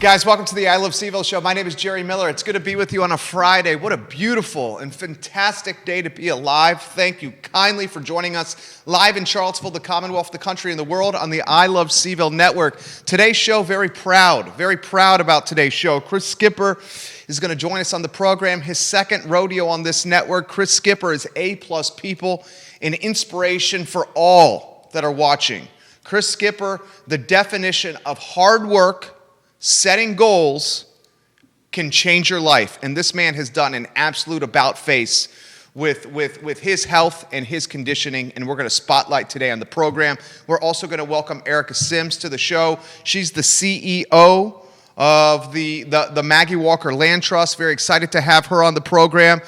Guys, welcome to the I Love CVille Show. My name is Jerry Miller. It's good to be with you on a Friday. What a beautiful and fantastic day to be alive. Thank you kindly for joining us live in Charlottesville, the Commonwealth, the country, and the world on the I Love CVille Network. Today's show, very proud about today's show. Chris Skipper is going to join us on the program. His second rodeo on this network. Chris Skipper is A-plus people, an inspiration for all that are watching. Chris Skipper, the definition of hard work, setting goals can change your life. And this man has done an absolute about-face with his health and his conditioning, and we're going to spotlight today on the program. We're also going to welcome Erica Sims to the show. She's the CEO of the Maggie Walker Land Trust. Very excited to have her on the program.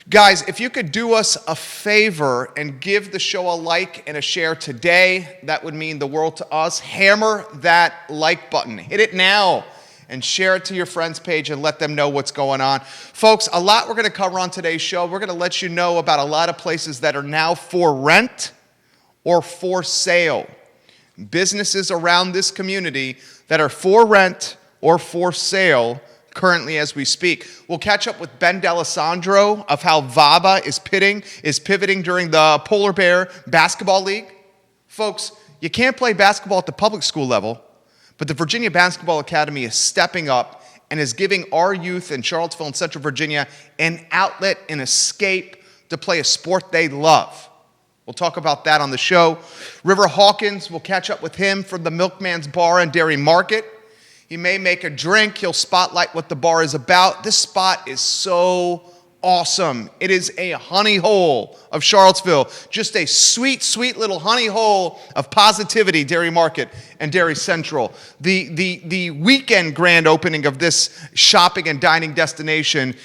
Guys, if you could do us a favor and give the show a like and a share today, that would mean the world to us. Hammer that like button. Hit it now and share it to your friends' page and let them know what's going on. Folks, a lot we're going to cover on today's show. We're going to let you know about a lot of places that are now for rent or for sale. Businesses around this community that are for rent or for sale currently as we speak. We'll catch up with Ben D'Alessandro of how VABA is pivoting during the Polar Bear Basketball League. Folks, you can't play basketball at the public school level, but the Virginia Basketball Academy is stepping up and is giving our youth in Charlottesville and Central Virginia an outlet, an escape to play a sport they love. We'll talk about that on the show. River Hawkins, we'll catch up with him from the Milkman's Bar and Dairy Market. He may make a drink. He'll spotlight what the bar is about. This spot is so awesome. It is a honey hole of Charlottesville. Just a sweet, sweet little honey hole of positivity, Dairy Market and Dairy Central. The weekend grand opening of this shopping and dining destination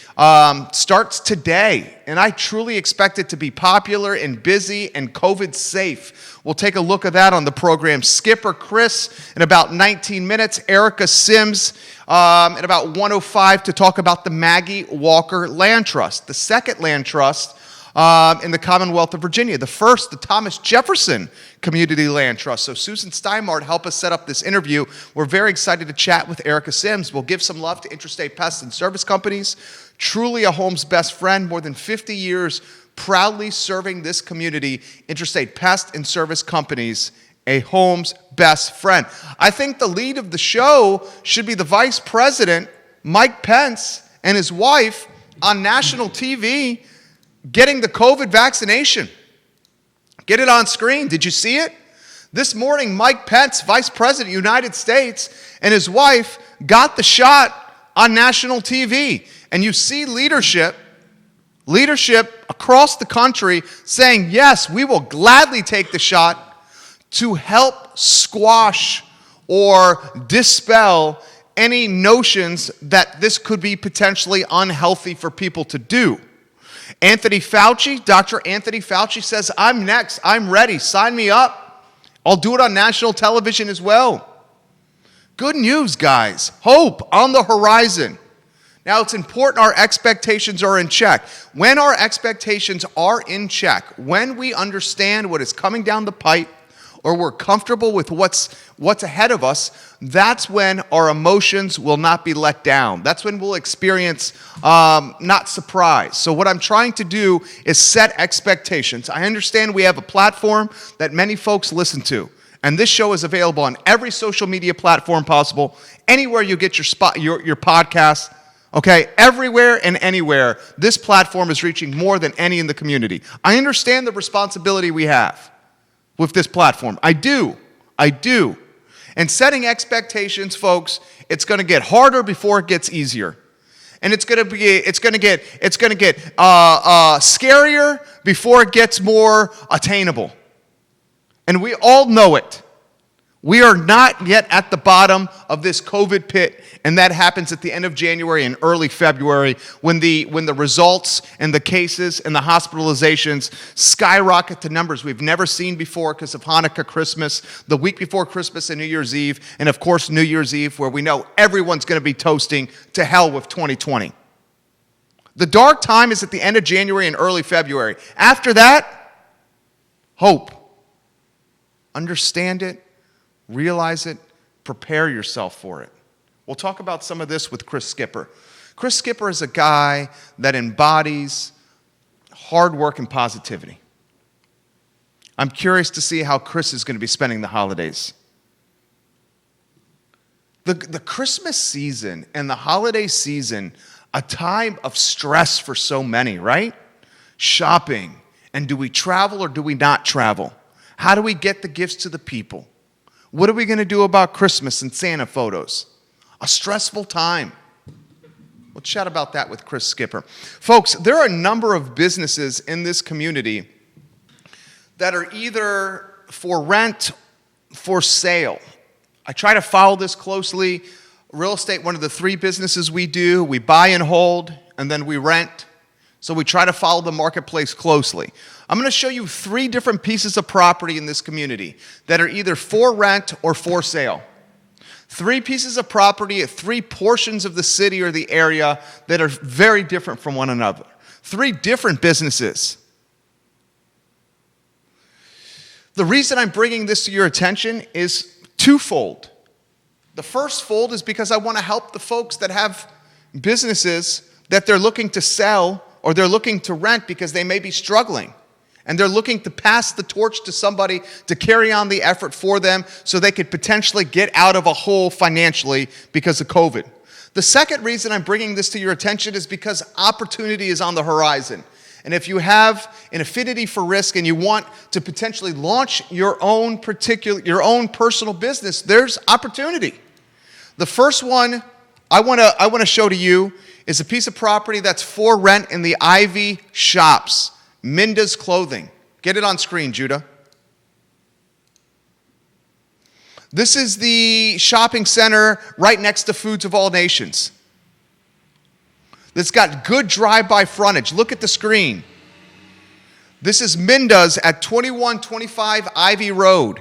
starts today, and I truly expect it to be popular and busy and COVID safe. We'll take a look at that on the program. Skipper Chris in about 19 minutes. Erica Sims at about 1:05 to talk about the Maggie Walker Land Trust, the second land trust in the Commonwealth of Virginia. The first, the Thomas Jefferson Community Land Trust. So Susan Steinmart helped us set up this interview. We're very excited to chat with Erica Sims. We'll give some love to Intrastate Pest and Service Companies. Truly a home's best friend, more than 50 years proudly serving this community. Intrastate Pest and Service Companies, a home's best friend. I think the lead of the show should be the Vice President, Mike Pence, and his wife on national TV getting the COVID vaccination. Get it on screen. Did you see it? This morning, Mike Pence, Vice President, United States, and his wife got the shot on national TV. And you see leadership across the country saying, yes, we will gladly take the shot to help squash or dispel any notions that this could be potentially unhealthy for people to do. Anthony Fauci, Dr. Anthony Fauci says, I'm next, I'm ready, sign me up. I'll do it on national television as well. Good news, guys. Hope on the horizon. Now, it's important our expectations are in check. When our expectations are in check, when we understand what is coming down the pipe, or we're comfortable with what's ahead of us, that's when our emotions will not be let down. That's when we'll experience not surprise. So what I'm trying to do is set expectations. I understand we have a platform that many folks listen to, and this show is available on every social media platform possible, anywhere you get your podcast. Okay, everywhere and anywhere, this platform is reaching more than any in the community. I understand the responsibility we have with this platform. I do. And setting expectations, folks, it's going to get harder before it gets easier. And it's going to get scarier before it gets more attainable. And we all know it. We are not yet at the bottom of this COVID pit, and that happens at the end of January and early February when the results and the cases and the hospitalizations skyrocket to numbers we've never seen before because of Hanukkah, Christmas, the week before Christmas and New Year's Eve, and of course New Year's Eve, where we know everyone's going to be toasting to hell with 2020. The dark time is at the end of January and early February. After that, hope. Understand it. Realize it, prepare yourself for it. We'll talk about some of this with Chris Skipper. Chris Skipper is a guy that embodies hard work and positivity. I'm curious to see how Chris is going to be spending the holidays. The Christmas season and the holiday season, a time of stress for so many, right? Shopping. And do we travel or do we not travel? How do we get the gifts to the people? What are we going to do about Christmas and Santa photos? A stressful time. We'll chat about that with Chris Skipper. Folks, there are a number of businesses in this community that are either for rent, for sale. I try to follow this closely. Real estate, one of the three businesses we do, we buy and hold, and then we rent. So we try to follow the marketplace closely. I'm going to show you three different pieces of property in this community that are either for rent or for sale. Three pieces of property at three portions of the city or the area that are very different from one another. Three different businesses. The reason I'm bringing this to your attention is twofold. The first fold is because I want to help the folks that have businesses that they're looking to sell or they're looking to rent because they may be struggling. And they're looking to pass the torch to somebody to carry on the effort for them so they could potentially get out of a hole financially because of COVID. The second reason I'm bringing this to your attention is because opportunity is on the horizon. And if you have an affinity for risk and you want to potentially launch your own personal business, there's opportunity. The first one I want to show to you is a piece of property that's for rent in the Ivy Shops. Minda's Clothing. Get it on screen, Judah. This is the shopping center right next to Foods of All Nations. It's got good drive-by frontage. Look at the screen. This is Minda's at 2125 Ivy Road.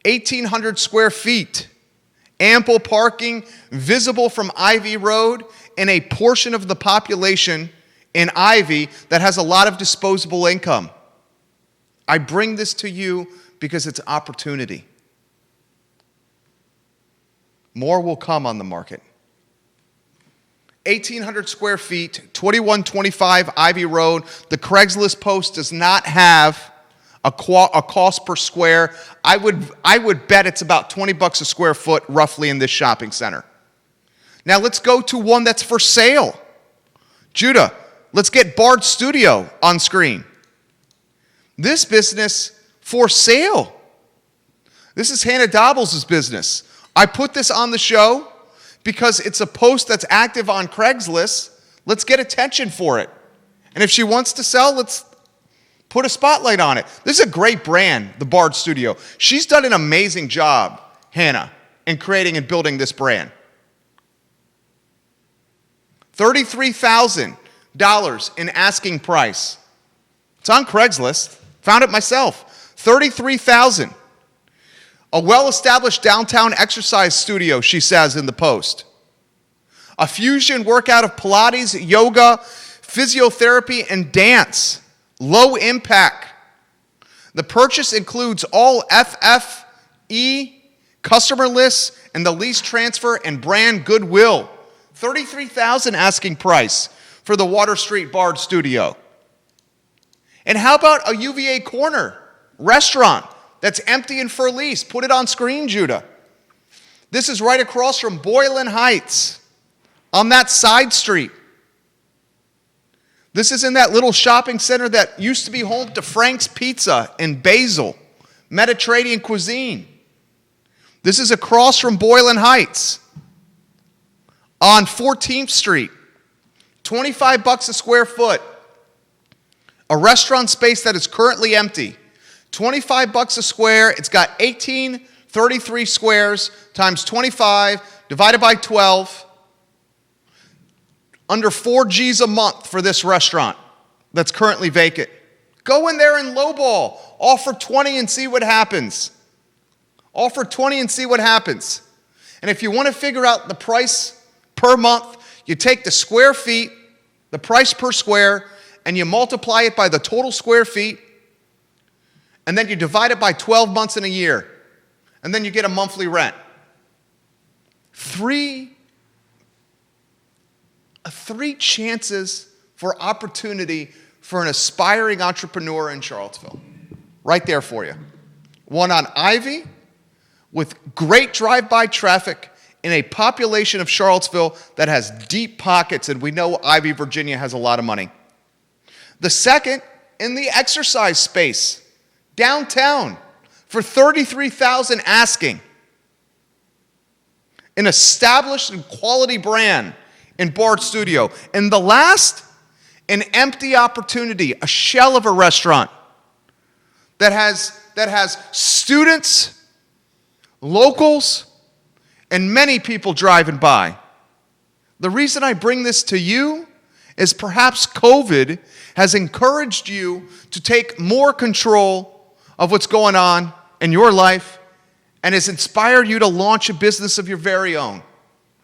1,800 square feet. Ample parking, visible from Ivy Road, and a portion of the population in Ivy that has a lot of disposable income. I bring this to you because it's opportunity. More will come on the market. 1,800 square feet, 2125 Ivy Road. The Craigslist post does not have a cost per square. I would bet it's about $20 a square foot roughly in this shopping center. Now let's go to one that's for sale. Judah, let's get Barre Studio on screen. This business for sale. This is Hannah Dobbles' business. I put this on the show because it's a post that's active on Craigslist. Let's get attention for it. And if she wants to sell, let's put a spotlight on it. This is a great brand, the Barre Studio. She's done an amazing job, Hannah, in creating and building this brand. $33,000 in asking price. It's on Craigslist. Found it myself. $33,000. A well-established downtown exercise studio, she says in the post. A fusion workout of Pilates, yoga, physiotherapy, and dance. Low impact. The purchase includes all FFE, customer lists, and the lease transfer and brand goodwill. $33,000 asking price for the Water Street Barre Studio. And how about a UVA Corner restaurant that's empty and for lease? Put it on screen, Judah. This is right across from Boylan Heights on that side street. This is in that little shopping center that used to be home to Frank's Pizza in Basil, Mediterranean cuisine. This is across from Boylan Heights on 14th Street. $25 a square foot. A restaurant space that is currently empty. $25 a square. It's got 1833 squares times 25 divided by 12. Under 4 G's a month for this restaurant that's currently vacant. Go in there and lowball. Offer 20 and see what happens. Offer 20 and see what happens. And if you want to figure out the price per month, you take the square feet, the price per square, and you multiply it by the total square feet, and then you divide it by 12 months in a year, and then you get a monthly rent. 3 3 chances for opportunity for an aspiring entrepreneur in Charlottesville. Right there for you. One on Ivy with great drive-by traffic in a population of Charlottesville that has deep pockets, and we know Ivy, Virginia has a lot of money. The second in the exercise space, downtown, for $33,000 asking. An established and quality brand in Barre Studio. And the last, an empty opportunity, a shell of a restaurant that has students, locals, and many people driving by. The reason I bring this to you is perhaps COVID has encouraged you to take more control of what's going on in your life and has inspired you to launch a business of your very own.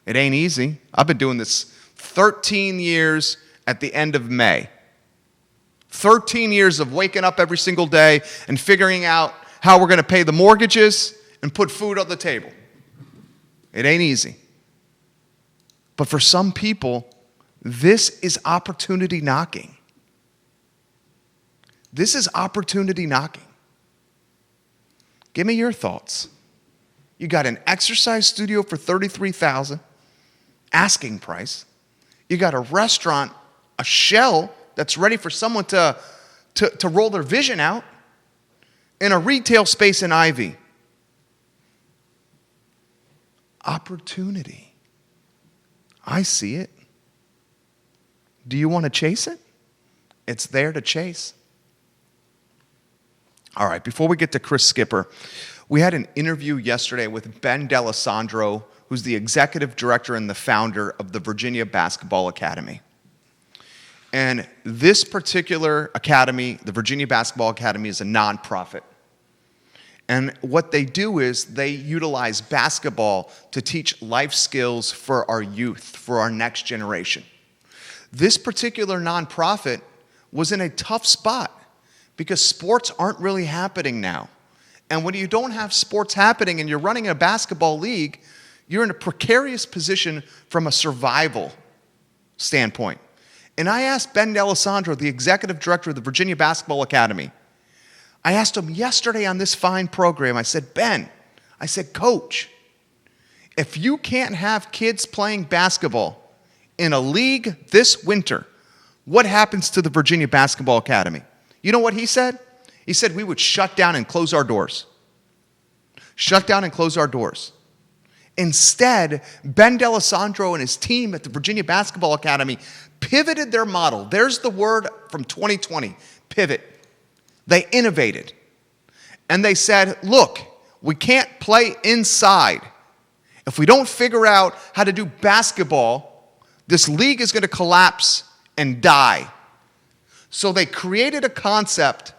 It ain't easy. I've been doing this 13 years at the end of May. 13 years of waking up every single day and figuring out how we're going to pay the mortgages and put food on the table. It ain't easy. But for some people, this is opportunity knocking. This is opportunity knocking. Give me your thoughts. You got an exercise studio for $33,000, asking price. You got a restaurant, a shell that's ready for someone to roll their vision out, in a retail space in Ivy. Opportunity. I see it. Do you want to chase it? It's there to chase. All right, before we get to Chris Skipper, we had an interview yesterday with Ben D'Alessandro, who's the executive director and the founder of the Virginia Basketball Academy. And this particular academy, the Virginia Basketball Academy, is a nonprofit. And what they do is they utilize basketball to teach life skills for our youth, for our next generation. This particular nonprofit was in a tough spot because sports aren't really happening now. And when you don't have sports happening and you're running a basketball league, you're in a precarious position from a survival standpoint. And I asked Ben D'Alessandro, the executive director of the Virginia Basketball Academy, I asked him yesterday on this fine program, I said, Ben, I said, Coach, if you can't have kids playing basketball in a league this winter, what happens to the Virginia Basketball Academy? You know what he said? He said we would shut down and close our doors. Shut down and close our doors. Instead, Ben D'Alessandro and his team at the Virginia Basketball Academy pivoted their model. There's the word from 2020, pivot. They innovated. And they said, look, we can't play inside. If we don't figure out how to do basketball, this league is going to collapse and die. So they created a concept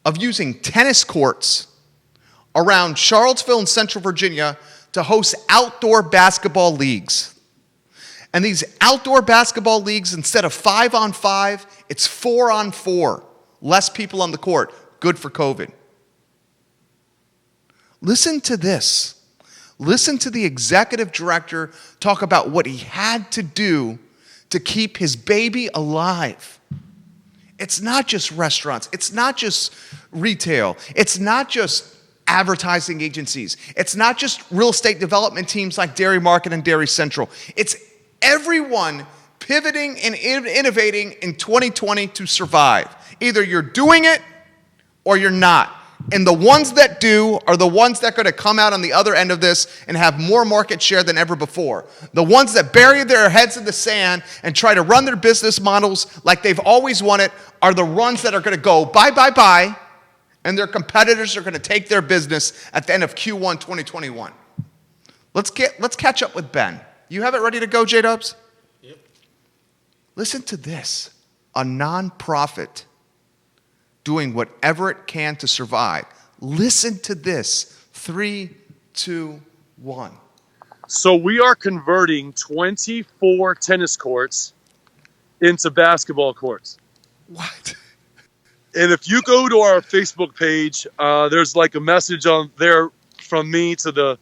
of using tennis courts around Charlottesville and Central Virginia to host outdoor basketball leagues. And these outdoor basketball leagues, instead of 5-on-5, it's 4-on-4. Less people on the court. Good for COVID. Listen to this. Listen to the executive director talk about what he had to do to keep his baby alive. It's not just restaurants. It's not just retail. It's not just advertising agencies. It's not just real estate development teams like Dairy Market and Dairy Central. It's everyone pivoting and innovating in 2020 to survive. Either you're doing it or you're not. And the ones that do are the ones that are going to come out on the other end of this and have more market share than ever before. The ones that bury their heads in the sand and try to run their business models like they've always wanted are the ones that are going to go bye, and their competitors are going to take their business at the end of Q1 2021. Let's catch up with Ben. You have it ready to go, J-Dubs? Yep. Listen to this. A nonprofit doing whatever it can to survive. Listen to this. 3, 2, 1. So we are converting 24 tennis courts into basketball courts. What? And if you go to our Facebook page, there's like a message on there from me to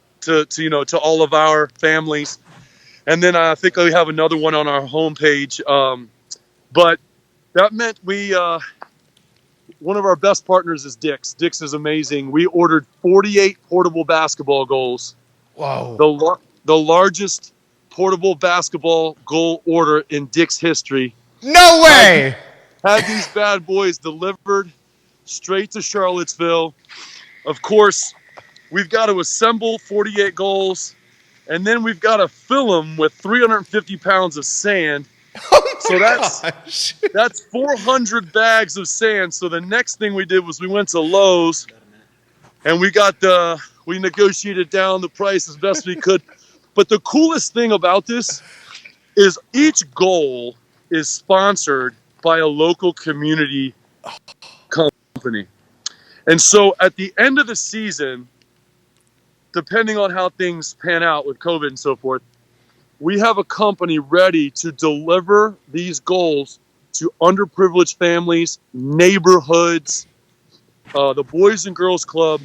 all of our families. And then I think we have another one on our homepage. But that meant one of our best partners is Dick's. Dick's is amazing. We ordered 48 portable basketball goals. Whoa. The largest portable basketball goal order in Dick's history. No way! Had these bad boys delivered straight to Charlottesville. Of course, we've got to assemble 48 goals, and then we've got to fill them with 350 pounds of sand. So that's 400 bags of sand. So the next thing we did was we went to Lowe's, and we negotiated down the price as best we could. But the coolest thing about this is each goal is sponsored by a local community company. And so at the end of the season, depending on how things pan out with COVID and so forth, we have a company ready to deliver these goals to underprivileged families, neighborhoods, the Boys and Girls Club.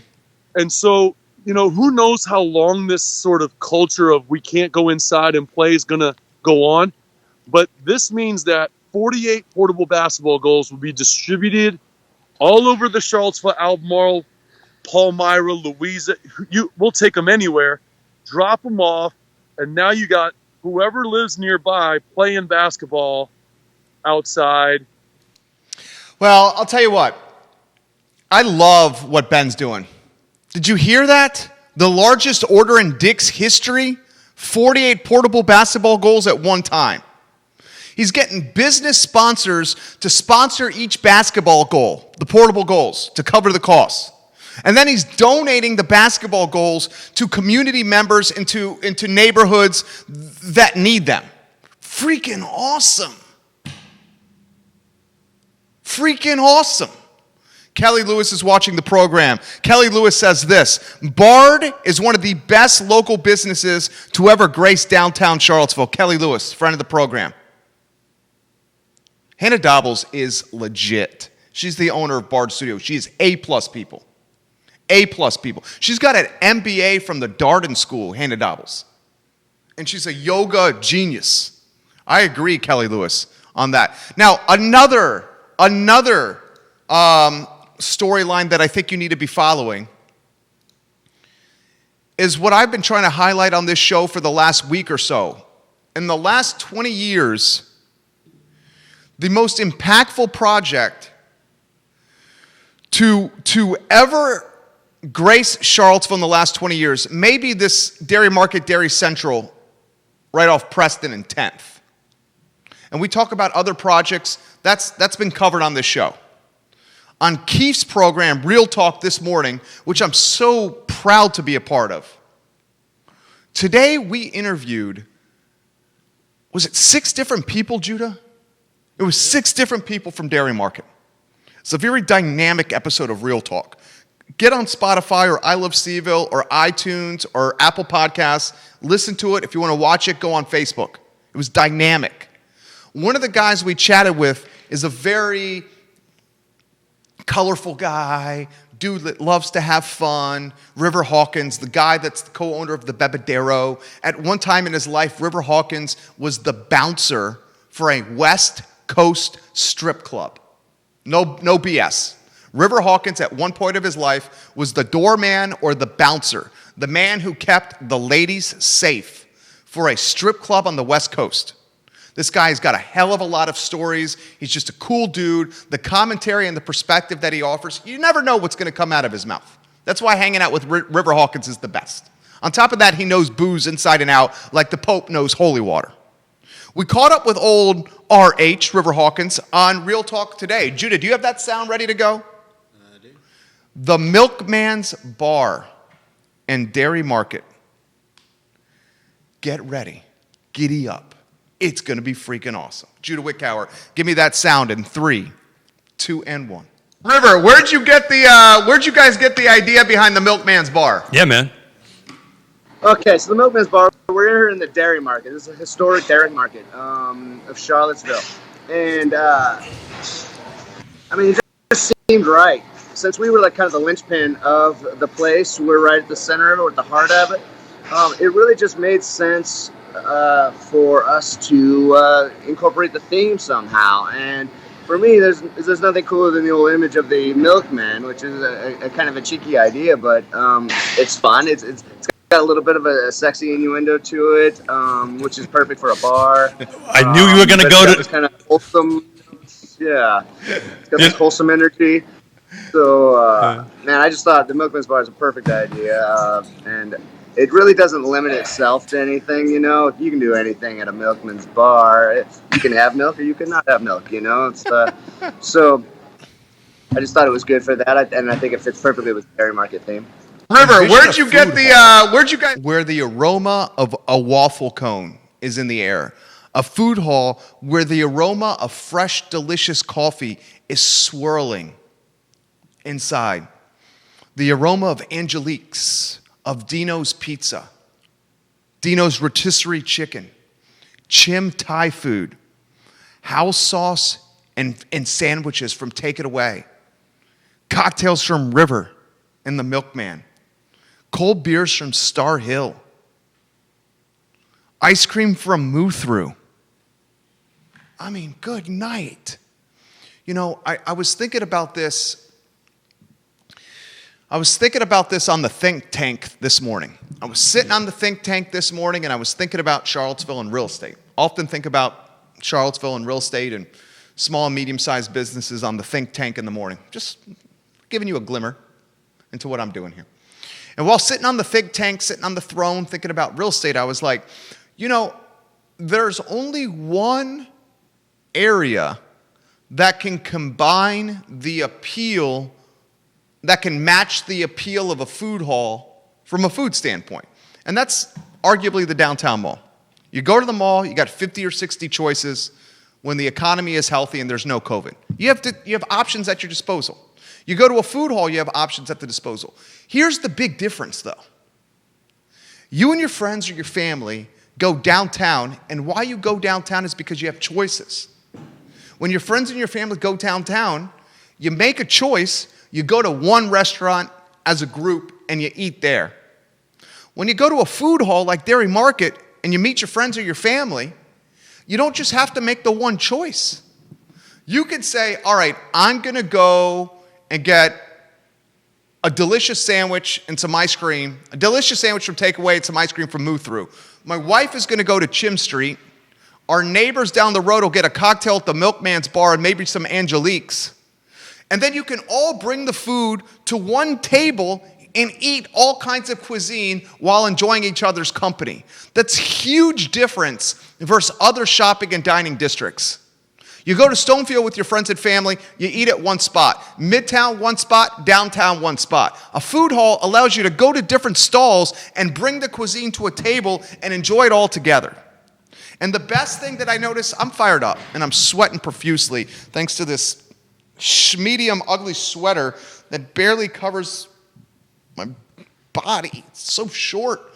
And so, who knows how long this sort of culture of we can't go inside and play is going to go on. But this means that 48 portable basketball goals will be distributed all over the Charlottesville, Albemarle, Palmyra, Louisa. We'll take them anywhere, drop them off, and now you got whoever lives nearby playing basketball outside. Well, I'll tell you what. I love what Ben's doing. Did you hear that? The largest order in Dick's history, 48 portable basketball goals at one time. He's getting business sponsors to sponsor each basketball goal, the portable goals, to cover the costs. And then he's donating the basketball goals to community members into neighborhoods that need them. Freaking awesome. Freaking awesome. Kelly Lewis is watching the program. Kelly Lewis says this: Barre is one of the best local businesses to ever grace downtown Charlottesville. Kelly Lewis, friend of the program. Hannah Dobbles is legit. She's the owner of Barre Studio. She is A-plus people. A-plus people. She's got an MBA from the Darden School, Hannah Dobbles. And she's a yoga genius. I agree, Kelly Lewis, on that. Now, another storyline that I think you need to be following is what I've been trying to highlight on this show for the last week or so. In the last 20 years, the most impactful project to ever grace Charlottesville in the last 20 years, maybe this Dairy Market, Dairy Central, right off Preston and 10th. And we talk about other projects. That's been covered on this show. On Keith's program, Real Talk this morning, which I'm so proud to be a part of. Today we interviewed, was it 6 different people, Judah? It was 6 different people from Dairy Market. It's a very dynamic episode of Real Talk. Get on Spotify or I Love CVille or iTunes or Apple Podcasts. Listen to it. If you want to watch it, go on Facebook. It was dynamic. One of the guys we chatted with is a very colorful guy, dude that loves to have fun. River Hawkins, the guy that's the co-owner of the Bebedero. At one time in his life, River Hawkins was the bouncer for a West Coast strip club. No BS. River Hawkins, at one point of his life, was the doorman or the bouncer, the man who kept the ladies safe for a strip club on the West Coast. This guy's got a hell of a lot of stories. He's just a cool dude. The commentary and the perspective that he offers, you never know what's going to come out of his mouth. That's why hanging out with River Hawkins is the best. On top of that, he knows booze inside and out like the Pope knows holy water. We caught up with old RH, River Hawkins, on Real Talk today. Judah, do you have that sound ready to go? I do. The Milkman's Bar and Dairy Market. Get ready. Giddy up. It's going to be freaking awesome. Judah Wickower, give me that sound in 3, 2, and 1. River, where'd you guys get the idea behind the Milkman's Bar? Yeah, man. Okay, so the Milkman's Bar, we're here in the Dairy Market. This is a historic dairy market of Charlottesville. And, it just seemed right. Since we were like kind of the linchpin of the place, we're right at the center of it, or at the heart of it. It really just made sense for us to incorporate the theme somehow. And for me, there's nothing cooler than the old image of the milkman, which is a kind of a cheeky idea, but it's fun. It's got a little bit of a sexy innuendo to it, which is perfect for a bar. I knew you were going to go to this kind of wholesome. Yeah, it's got this wholesome energy. So, man, I just thought the Milkman's Bar is a perfect idea, and it really doesn't limit itself to anything. You know, you can do anything at a Milkman's Bar. You can have milk or you can not have milk. You know, it's so. I just thought it was good for that, and I think it fits perfectly with the Dairy Market theme. River, where'd you get where the aroma of a waffle cone is in the air? A food hall where the aroma of fresh, delicious coffee is swirling inside. The aroma of Angelique's, of Dino's Pizza, Dino's Rotisserie Chicken, Chim Thai food, house sauce and sandwiches from Take It Away, cocktails from River and the Milkman, cold beers from Star Hill, ice cream from Moo Through. I mean, good night. You know, I was thinking about this. I was thinking about this on the think tank this morning. I was sitting on the think tank this morning and I was thinking about Charlottesville and real estate. Often think about Charlottesville and real estate and small and medium-sized businesses on the think tank in the morning. Just giving you a glimmer into what I'm doing here. And while sitting on the think tank, sitting on the throne, thinking about real estate, I was like, you know, there's only one area that can combine the appeal, that can match the appeal of a food hall from a food standpoint. And that's arguably the downtown mall. You go to the mall, you got 50 or 60 choices when the economy is healthy and there's no COVID. You have options at your disposal. You go to a food hall, you have options at the disposal. Here's the big difference, though. You and your friends or your family go downtown, and why you go downtown is because you have choices. When your friends and your family go downtown, you make a choice, you go to one restaurant as a group, and you eat there. When you go to a food hall like Dairy Market, and you meet your friends or your family, you don't just have to make the one choice. You could say, all right, I'm going to go and get a delicious sandwich and some ice cream, a delicious sandwich from Takeaway and some ice cream from Moo Through. My wife is going to go to Chim Street. Our neighbors down the road will get a cocktail at the Milkman's Bar and maybe some Angelique's. And then you can all bring the food to one table and eat all kinds of cuisine while enjoying each other's company. That's a huge difference versus other shopping and dining districts. You go to Stonefield with your friends and family, you eat at one spot. Midtown, one spot. Downtown, one spot. A food hall allows you to go to different stalls and bring the cuisine to a table and enjoy it all together. And the best thing that I notice, I'm fired up and I'm sweating profusely thanks to this medium ugly sweater that barely covers my body. It's so short.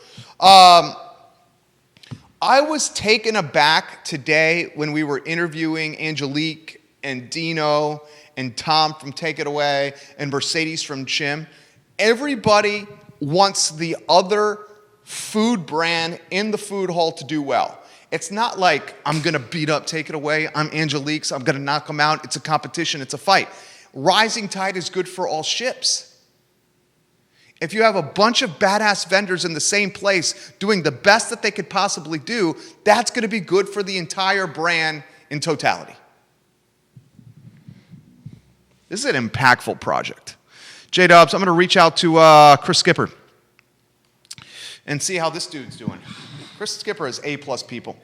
I was taken aback today when we were interviewing Angelique and Dino and Tom from Take It Away and Mercedes from Chim. Everybody wants the other food brand in the food hall to do well. It's not like I'm going to beat up Take It Away, I'm Angelique's, I'm going to knock them out. It's a competition, it's a fight. Rising tide is good for all ships. If you have a bunch of badass vendors in the same place doing the best that they could possibly do, that's going to be good for the entire brand in totality. This is an impactful project. J-Dubs, I'm going to reach out to Chris Skipper and see how this dude's doing. Chris Skipper is A-plus people.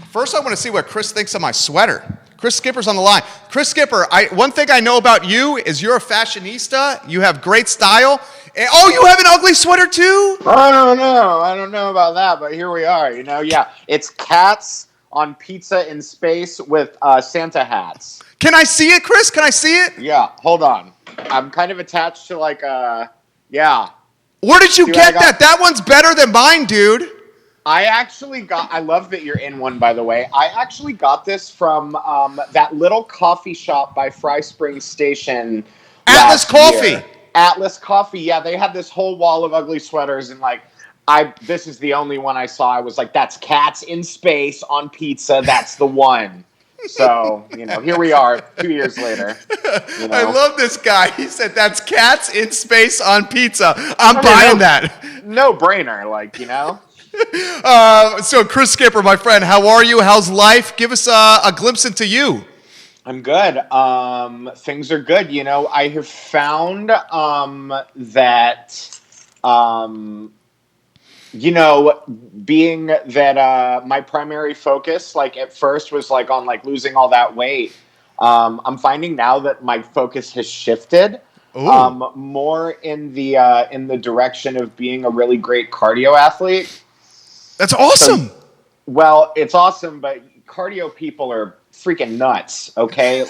First, I want to see what Chris thinks of my sweater. Chris Skipper's on the line. Chris Skipper, one thing I know about you is you're a fashionista. You have great style. Oh, you have an ugly sweater too? I don't know about that, but here we are. You know, yeah, it's cats on pizza in space with Santa hats. Can I see it, Chris? Can I see it? Yeah, hold on. I'm kind of attached to yeah. Where did you get that? That one's better than mine, dude. I love that you're in one, by the way. I actually got this from that little coffee shop by Fry Springs Station. Atlas Coffee. Atlas Coffee, yeah. They had this whole wall of ugly sweaters, and This is the only one I saw. I was like, that's cats in space on pizza. That's the one. So, here we are 2 years later. I love this guy. He said, that's cats in space on pizza. I'm buying that. No brainer, So, Chris Skipper, my friend, how are you? How's life? Give us a glimpse into you. I'm good. Things are good. I have found that, being that my primary focus, at first was on losing all that weight. I'm finding now that my focus has shifted more in the direction of being a really great cardio athlete. That's awesome. Well, it's awesome, but cardio people are freaking nuts. Okay.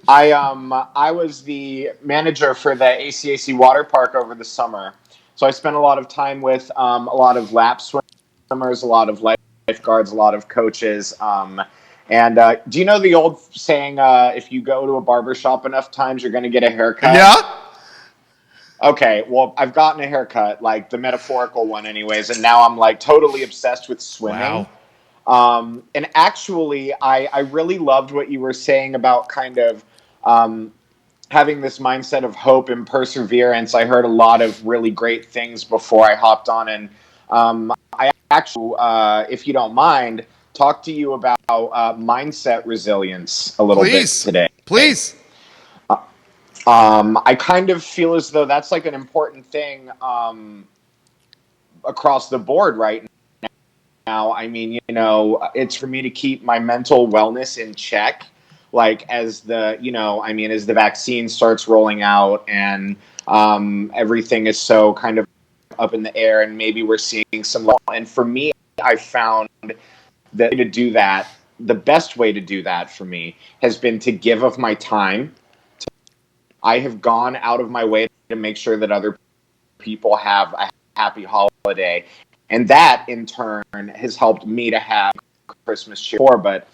I was the manager for the ACAC water park over the summer. So I spent a lot of time with a lot of lap swimmers, a lot of lifeguards, a lot of coaches. And do you know the old saying, if you go to a barbershop enough times, you're going to get a haircut? Yeah. Okay, well, I've gotten a haircut, the metaphorical one anyways, and now I'm totally obsessed with swimming. Wow. And actually, I really loved what you were saying about kind of having this mindset of hope and perseverance. I heard a lot of really great things before I hopped on, and I actually, if you don't mind, talk to you about mindset resilience a little bit today. Please. I kind of feel as though that's an important thing across the board right now. I mean, it's for me to keep my mental wellness in check, as the vaccine starts rolling out and everything is so kind of up in the air and maybe we're seeing some. And for me, I found that to do that, the best way to do that for me has been to give of my time. I have gone out of my way to make sure that other people have a happy holiday. And that, in turn, has helped me to have Christmas cheer. But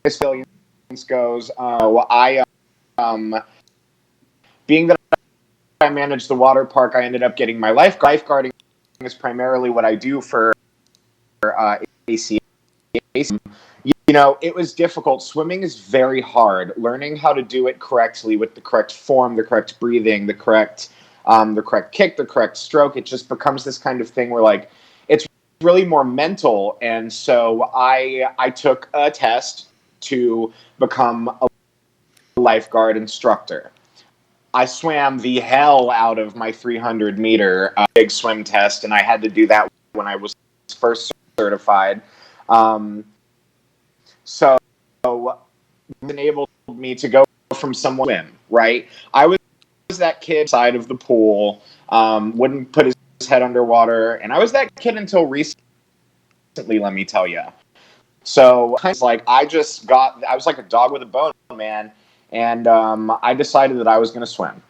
as resilience goes, being that I manage the water park, I ended up getting my lifeguarding is primarily what I do for ACA. It was difficult. Swimming is very hard. Learning how to do it correctly with the correct form, the correct breathing, the correct kick, the correct stroke. It just becomes this kind of thing where it's really more mental. And so I took a test to become a lifeguard instructor. I swam the hell out of my 300-meter big swim test, and I had to do that when I was first certified. So it enabled me to go from someone swim, right? I was that kid side of the pool, wouldn't put his head underwater, and I was that kid until recently, let me tell you. So I was like a dog with a bone, man, and I decided that I was going to swim.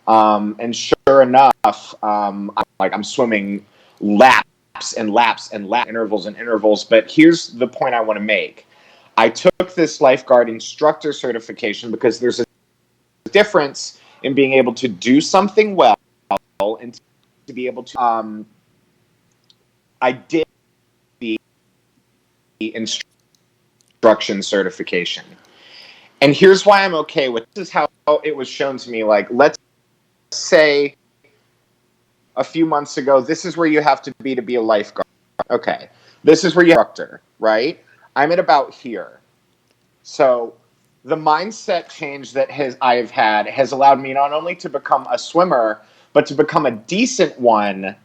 And sure enough, I'm swimming laps and laps and intervals. But here's the point I want to make. I took this lifeguard instructor certification because there's a difference in being able to do something well and to be able to. I did the instruction certification, and here's why I'm okay with this. Is how it was shown to me. Let's say a few months ago, this is where you have to be a lifeguard. Okay. This is where you're instructor, right? I'm at about here. So the mindset change that I have had has allowed me not only to become a swimmer, but to become a decent one,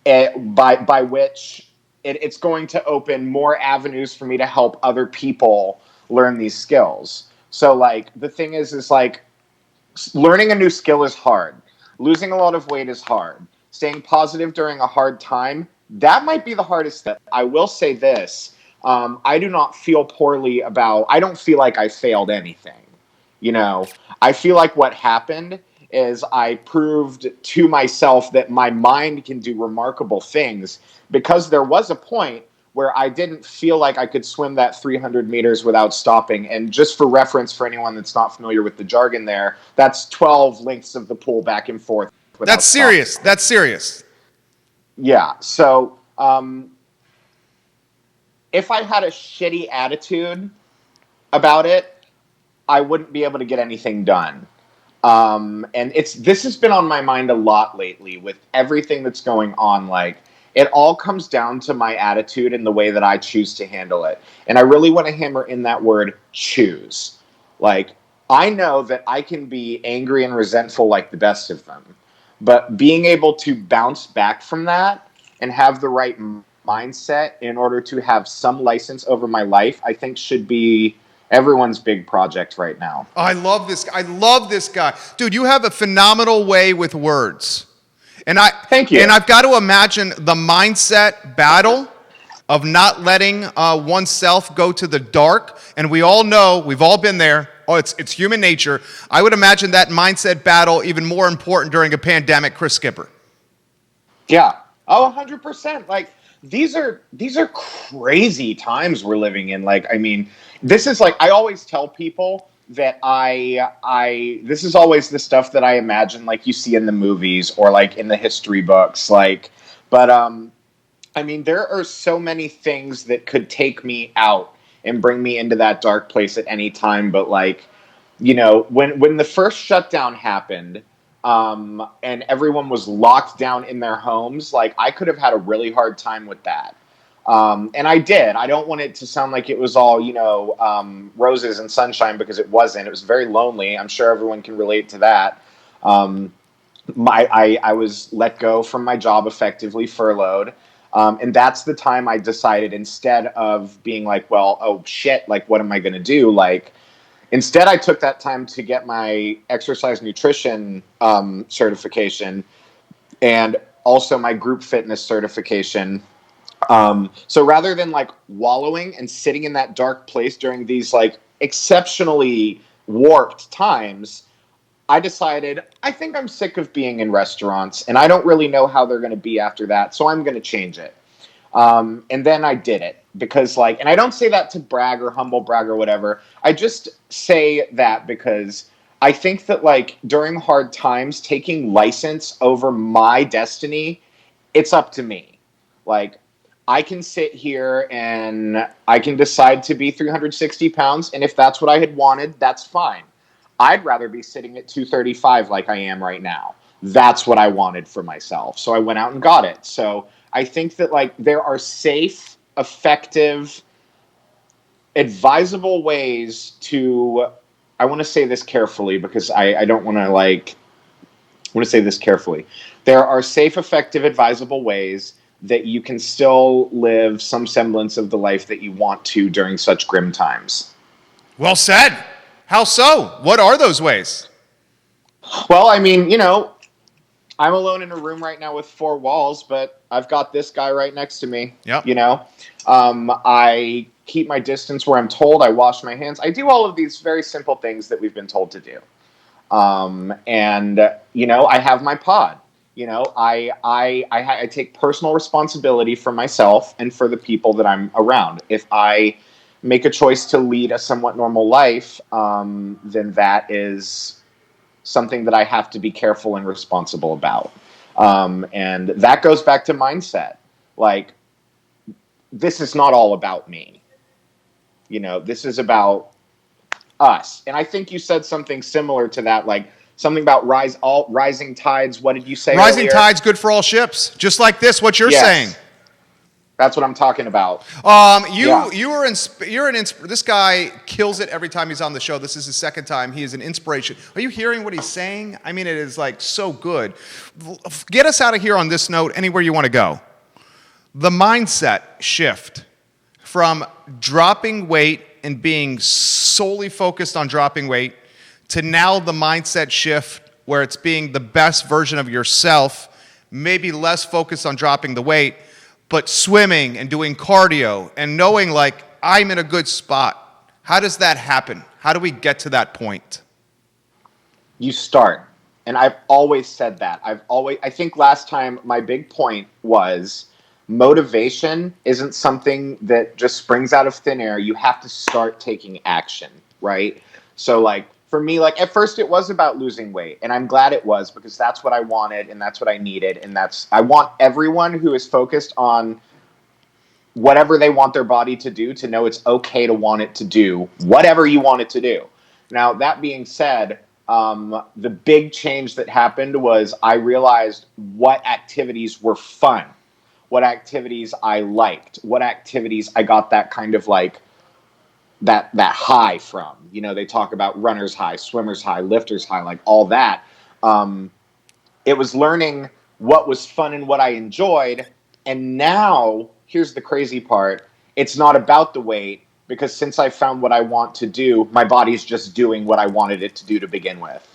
by which it's going to open more avenues for me to help other people learn these skills. So the thing is learning a new skill is hard. Losing a lot of weight is hard. Staying positive during a hard time, that might be the hardest step. I will say this. I do not feel poorly I don't feel like I failed anything. I feel like what happened is I proved to myself that my mind can do remarkable things, because there was a point where I didn't feel like I could swim that 300 meters without stopping. And just for reference, for anyone that's not familiar with the jargon there, that's 12 lengths of the pool back and forth. That's serious. That's serious. Yeah. So if I had a shitty attitude about it, I wouldn't be able to get anything done. And this has been on my mind a lot lately with everything that's going on. Like, it all comes down to my attitude and the way that I choose to handle it. And I really want to hammer in that word choose. Like, I know that I can be angry and resentful like the best of them, but being able to bounce back from that and have the right mindset in order to have some license over my life, I think should be everyone's big project right now. I love this. I love this guy. Dude, you have a phenomenal way with words. Thank you. And I've got to imagine the mindset battle of not letting oneself go to the dark. And we all know, we've all been there. Oh, it's human nature. I would imagine that mindset battle even more important during a pandemic, Chris Skipper. Yeah. Oh, 100%. Like, these are crazy times we're living in. Like, I mean, this is like, I always tell people that this is always the stuff that I imagine, like you see in the movies or like in the history books. Like, but I mean, there are so many things that could take me out and bring me into that dark place at any time. But like, you know, when the first shutdown happened, and everyone was locked down in their homes, like, I could have had a really hard time with that. And I did. I don't want it to sound like it was all, you know, roses and sunshine, because it wasn't. It was very lonely. I'm sure everyone can relate to that. I was let go from my job, effectively furloughed. And that's the time I decided, instead of being like, well, oh shit, like, what am I going to do? Like, instead, I took that time to get my exercise nutrition certification and also my group fitness certification. So rather than like wallowing and sitting in that dark place during these like exceptionally warped times, I decided, I think I'm sick of being in restaurants and I don't really know how they're going to be after that. So I'm going to change it. And then I did it because like, and I don't say that to brag or humble brag or whatever. I just say that because I think that like during hard times, taking license over my destiny, it's up to me. Like, I can sit here and I can decide to be 360 pounds. And if that's what I had wanted, that's fine. I'd rather be sitting at 235 like I am right now. That's what I wanted for myself. So I went out and got it. So I think that like there are safe, effective, advisable ways to, I want to say this carefully because I don't want to like, I want to say this carefully. There are safe, effective, advisable ways that you can still live some semblance of the life that you want to during such grim times. Well said. How so? What are those ways? Well, I mean, you know, I'm alone in a room right now with 4 walls, but I've got this guy right next to me. Yep. You know, I keep my distance where I'm told. I wash my hands. I do all of these very simple things that we've been told to do. And, you know, I have my pod. You know, I take personal responsibility for myself and for the people that I'm around. If I make a choice to lead a somewhat normal life, then that is something that I have to be careful and responsible about. And that goes back to mindset. Like, this is not all about me. You know, this is about us. And I think you said something similar to that, like, something about rising tides. What did you say Rising earlier? tides, good for all ships. Just like this, what you're saying. That's what I'm talking about. This guy kills it every time he's on the show. This is his second time. He is an inspiration. Are you hearing what he's saying? I mean, it is like so good. Get us out of here on this note, anywhere you want to go. The mindset shift from dropping weight and being solely focused on dropping weight to now the mindset shift where it's being the best version of yourself, maybe less focused on dropping the weight, but swimming and doing cardio and knowing like I'm in a good spot. How does that happen? How do we get to that point? You start. And I've always said that. I think last time my big point was motivation isn't something that just springs out of thin air. You have to start taking action, right? So like, for me, like at first it was about losing weight, and I'm glad it was, because that's what I wanted and that's what I needed. And I want everyone who is focused on whatever they want their body to do to know it's okay to want it to do whatever you want it to do. Now, that being said, the big change that happened was I realized what activities were fun, what activities I liked, what activities I got that kind of like that high from. You know, they talk about runner's high, swimmer's high, lifter's high, like all that. It was learning what was fun and what I enjoyed. And now, here's the crazy part. It's not about the weight, because since I found what I want to do, my body's just doing what I wanted it to do to begin with.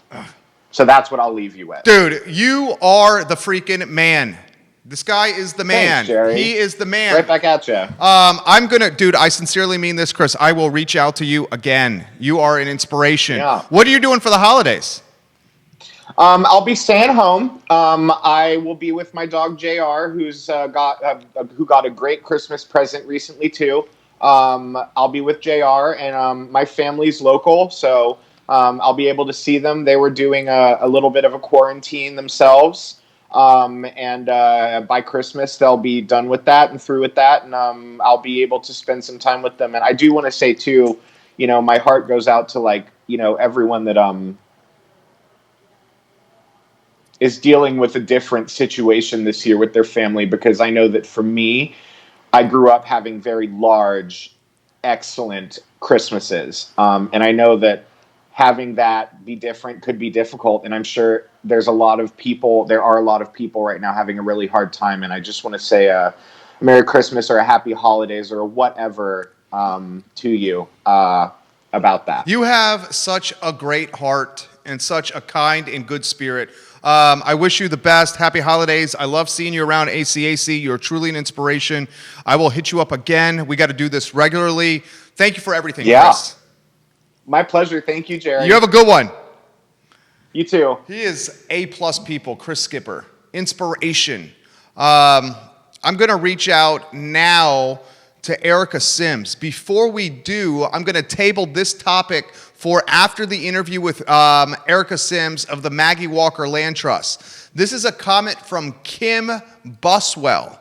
So that's what I'll leave you with. Dude, you are the freaking man. This guy is the man. Thanks, Jerry. He is the man. Right back at you. Dude, I sincerely mean this, Chris. I will reach out to you again. You are an inspiration. Yeah. What are you doing for the holidays? I'll be staying home. I will be with my dog JR, who got a great Christmas present recently too. I'll be with JR, and my family's local, so I'll be able to see them. They were doing a little bit of a quarantine themselves. And by Christmas they'll be done with that and through with that, and I'll be able to spend some time with them. And I do want to say too, you know, my heart goes out to, like, you know, everyone that is dealing with a different situation this year with their family, because I know that for me, I grew up having very large, excellent Christmases, and I know that having that be different could be difficult, and I'm sure there are a lot of people right now having a really hard time, and I just want to say a Merry Christmas or a Happy Holidays or whatever to you about that. You have such a great heart and such a kind and good spirit. I wish you the best. Happy holidays. I love seeing you around ACAC. You're truly an inspiration. I will hit you up again. We got to do this regularly. Thank you for everything, Yeah. Chris. My pleasure. Thank you, Jerry. You have a good one. You too. He is A-plus people, Chris Skipper. Inspiration. I'm going to reach out now to Erica Sims. Before we do, I'm going to table this topic for after the interview with Erica Sims of the Maggie Walker Land Trust. This is a comment from Kim Buswell.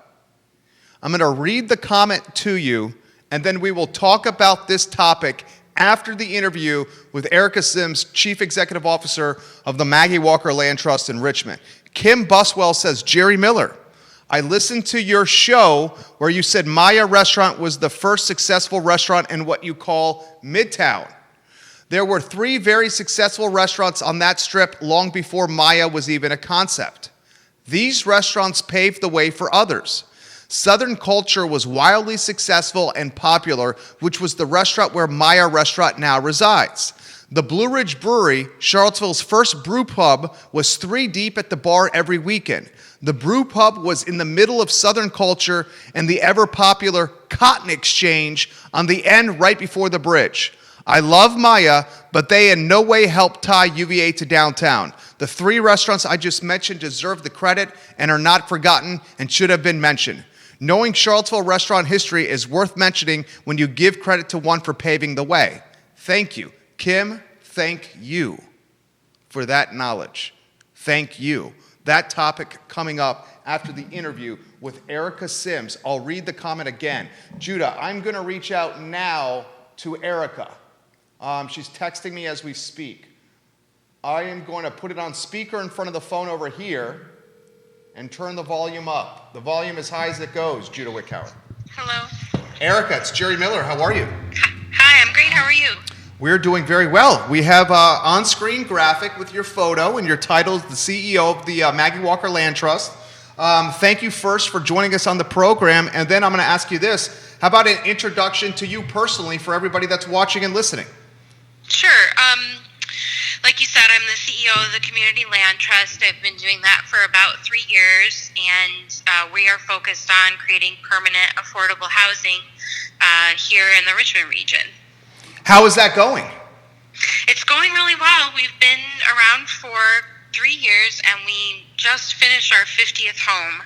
I'm going to read the comment to you, and then we will talk about this topic after the interview with Erica Sims, Chief Executive Officer of the Maggie Walker Land Trust in Richmond. Kim Buswell says, Jerry Miller, I listened to your show where you said Maya Restaurant was the first successful restaurant in what you call Midtown. There were 3 very successful restaurants on that strip long before Maya was even a concept. These restaurants paved the way for others. Southern Culture was wildly successful and popular, which was the restaurant where Maya Restaurant now resides. The Blue Ridge Brewery, Charlottesville's first brew pub, was 3 deep at the bar every weekend. The brew pub was in the middle of Southern Culture and the ever-popular Cotton Exchange on the end right before the bridge. I love Maya, but they in no way helped tie UVA to downtown. The 3 restaurants I just mentioned deserve the credit and are not forgotten and should have been mentioned. Knowing Charlottesville restaurant history is worth mentioning when you give credit to one for paving the way. Thank you. Kim, thank you for that knowledge. Thank you. That topic coming up after the interview with Erica Sims. I'll read the comment again. Judah, I'm going to reach out now to Erica. She's texting me as we speak. I am going to put it on speaker in front of the phone over here and turn the volume up. The volume as high as it goes, Judah Wickhauer. Hello. Erica, it's Jerry Miller. How are you? Hi, I'm great. How are you? We're doing very well. We have an on-screen graphic with your photo and your title as the CEO of the Maggie Walker Land Trust. Thank you first for joining us on the program, and then I'm going to ask you this. How about an introduction to you personally for everybody that's watching and listening? Sure. Like you said, I'm the CEO of the Community Land Trust. I've been doing that for about 3 years, and we are focused on creating permanent, affordable housing here in the Richmond region. How is that going? It's going really well. We've been around for 3 years, and we just finished our 50th home.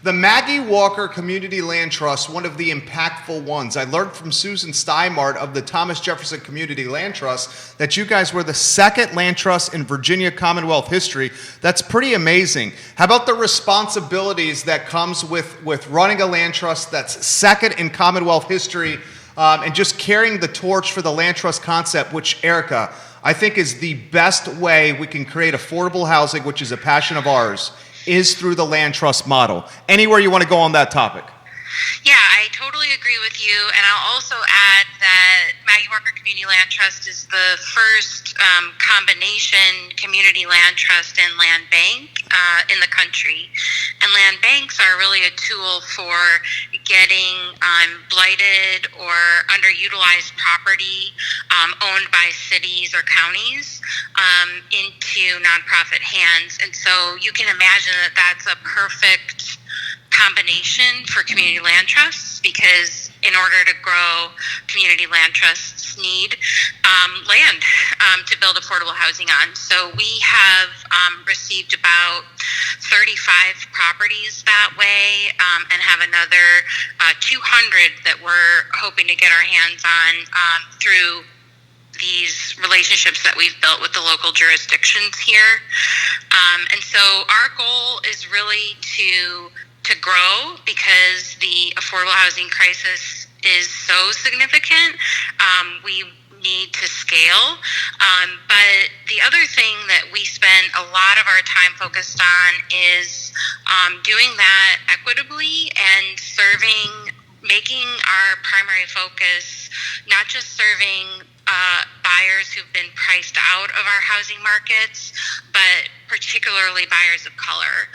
The Maggie Walker Community Land Trust, one of the impactful ones. I learned from Susan Steinmart of the Thomas Jefferson Community Land Trust that you guys were the second land trust in Virginia Commonwealth history. That's pretty amazing. How about the responsibilities that comes with running a land trust that's second in Commonwealth history, and just carrying the torch for the land trust concept, which, Erica, I think is the best way we can create affordable housing, which is a passion of ours, is through the land trust model. Anywhere you want to go on that topic? Yeah, I totally agree with you, and I'll also add that Maggie Walker Community Land Trust is the first combination community land trust and land bank in the country. And land banks are really a tool for getting blighted or underutilized property owned by cities or counties into nonprofit hands. And so you can imagine that that's a perfect combination for community land trusts, because in order to grow, community land trusts need land to build affordable housing on. So we have received about 35 properties that way, and have another 200 that we're hoping to get our hands on through these relationships that we've built with the local jurisdictions here. And so our goal is really to grow, because the affordable housing crisis is so significant. We need to scale. But the other thing that we spend a lot of our time focused on is doing that equitably and making our primary focus not just serving buyers who've been priced out of our housing markets, but particularly buyers of color,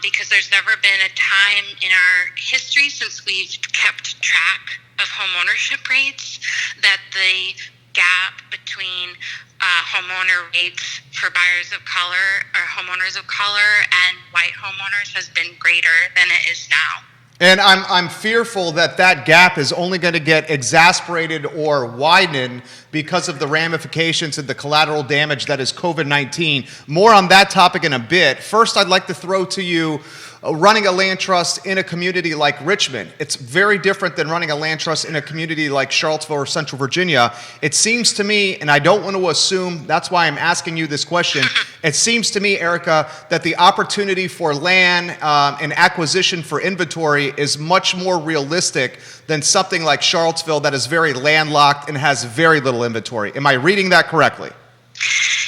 because there's never been a time in our history since we've kept track of homeownership rates that the gap between homeowner rates for buyers of color or homeowners of color and white homeowners has been greater than it is now. And I'm fearful that that gap is only going to get exacerbated or widened because of the ramifications and the collateral damage that is COVID-19. More on that topic in a bit. First, I'd like to throw to you running a land trust in a community like Richmond. It's very different than running a land trust in a community like Charlottesville or Central Virginia. It seems to me, and I don't want to assume, that's why I'm asking you this question, it seems to me, Erica, that the opportunity for land and acquisition for inventory is much more realistic than something like Charlottesville that is very landlocked and has very little inventory. Am I reading that correctly?